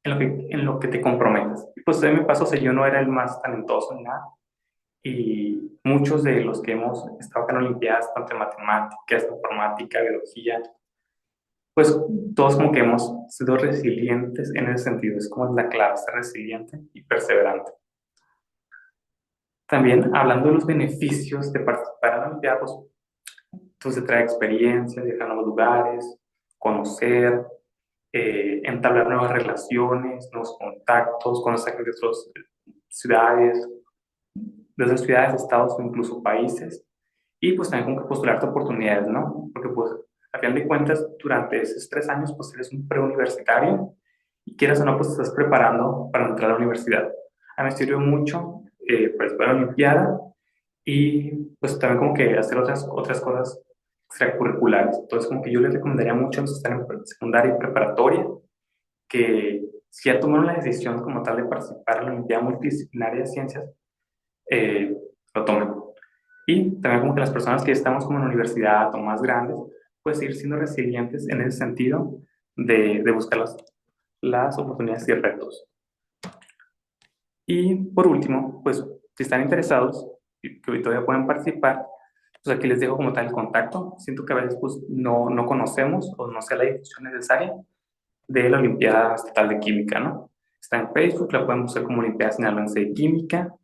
te comprometas. Y pues a mí me pasó, o sea, yo no era el más talentoso ni nada, y muchos de los que hemos estado acá en Olimpiadas, tanto en matemáticas, informática, biología, pues todos como que hemos sido resilientes en ese sentido. Es como la clave, ser resiliente y perseverante. También hablando de los beneficios de participar en la Olimpiada, pues entonces trae experiencia, viajar a nuevos lugares, conocer, entablar nuevas relaciones, nuevos contactos, conocer de otras ciudades, de otras ciudades, estados o incluso países. Y pues también como que postularte oportunidades, ¿no? Porque pues a fin de cuentas durante esos 3 años pues eres un preuniversitario y quieras o no pues te estás preparando para entrar a la universidad. A mí me sirvió mucho participar en la Olimpiada y pues también como que hacer otras cosas extracurriculares. Entonces como que yo les recomendaría mucho a los que están en secundaria y preparatoria que si ya tomaron la decisión como tal de participar en la Olimpiada Multidisciplinaria de Ciencias, eh, lo tomen. Y también como que las personas que estamos como en la universidad o más grandes, pues ir siendo resilientes en ese sentido de buscar las oportunidades y retos. Y por último, pues si están interesados y que hoy todavía pueden participar, pues aquí les dejo como tal el contacto. Siento que a veces pues no conocemos o no sé la difusión necesaria de la Olimpiada Estatal de Química, ¿no? Está en Facebook, la pueden buscar como Olimpiada Sinaloense de Química.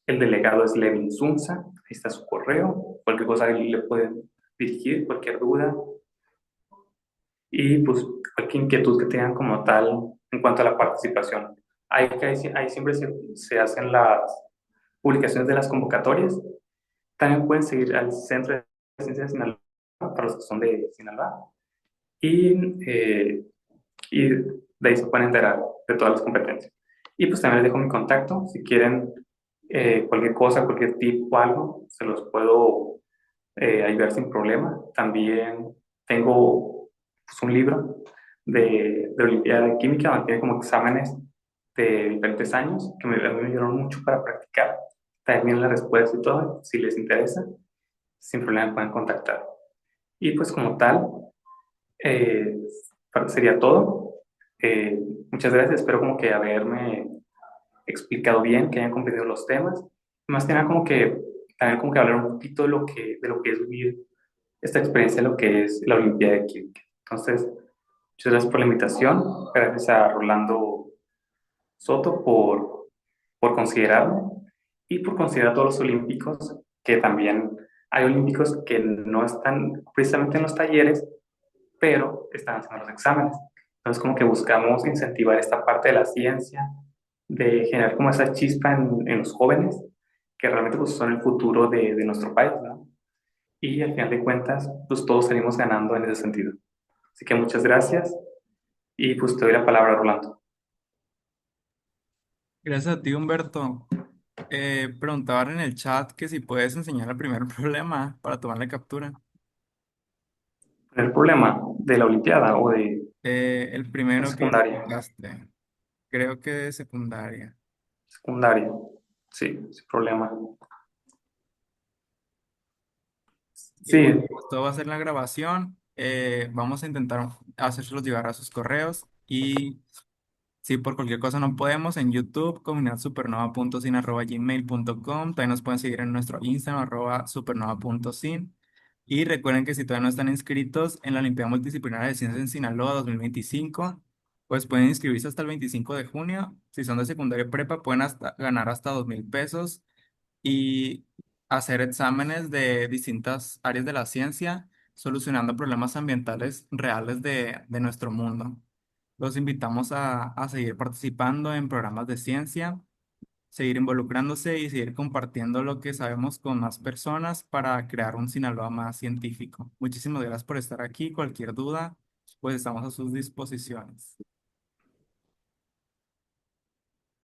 El delegado es Levin Zunza, ahí está su correo, cualquier cosa ahí le pueden dirigir, cualquier duda y pues cualquier inquietud que tengan como tal en cuanto a la participación. Ahí siempre se hacen las publicaciones de las convocatorias. También pueden seguir al Centro de Ciencias de Sinaloa, para los que son de Sinaloa, y, y de ahí se pueden enterar de todas las competencias. Y pues también les dejo mi contacto, si quieren cualquier cosa, cualquier tip o algo, se los puedo ayudar sin problema. También tengo pues, un libro de Olimpiada de Química, donde tiene como exámenes de diferentes años que a mí me ayudaron mucho para practicar. También la respuesta y todo, si les interesa, sin problema me pueden contactar. Y pues como tal, eh, sería todo. Eh, Muchas gracias, espero como que haberme explicado bien, que hayan comprendido los temas. Más que nada como que también como que hablar un poquito de lo que es vivir esta experiencia, de lo que es la Olimpiada de Química. Entonces, muchas gracias por la invitación, gracias a Rolando Soto por considerarme y por considerar a todos los olímpicos, que también hay olímpicos que no están precisamente en los talleres, pero están haciendo los exámenes. Entonces, como que buscamos incentivar esta parte de la ciencia, de generar como esa chispa en los jóvenes, que realmente pues, son el futuro de nuestro país, ¿no? Y al final de cuentas, pues todos salimos ganando en ese sentido. Así que muchas gracias y pues te doy la palabra, Rolando. Gracias a ti, Humberto. Preguntaban en el chat que si puedes enseñar el primer problema para tomarle captura. El problema de la Olimpiada o El de primero que secundaria. identificaste, creo que de secundaria. Secundaria, sí, sin problema. Y bueno, Sí, pues todo va a ser la grabación. Vamos a intentar hacérselos llegar a sus correos. Y si por cualquier cosa no podemos, en YouTube, comunidadSupernova.sin@gmail.com. También nos pueden seguir en nuestro Instagram, @supernova.sin. Y recuerden que si todavía no están inscritos en la Olimpiada Multidisciplinaria de Ciencias en Sinaloa 2025, pues pueden inscribirse hasta el 25 de junio. Si son de secundaria y prepa, pueden ganar hasta 2,000 pesos y hacer exámenes de distintas áreas de la ciencia, solucionando problemas ambientales reales de nuestro mundo. Los invitamos a seguir participando en programas de ciencia, seguir involucrándose y seguir compartiendo lo que sabemos con más personas para crear un Sinaloa más científico. Muchísimas gracias por estar aquí. Cualquier duda, pues estamos a sus disposiciones.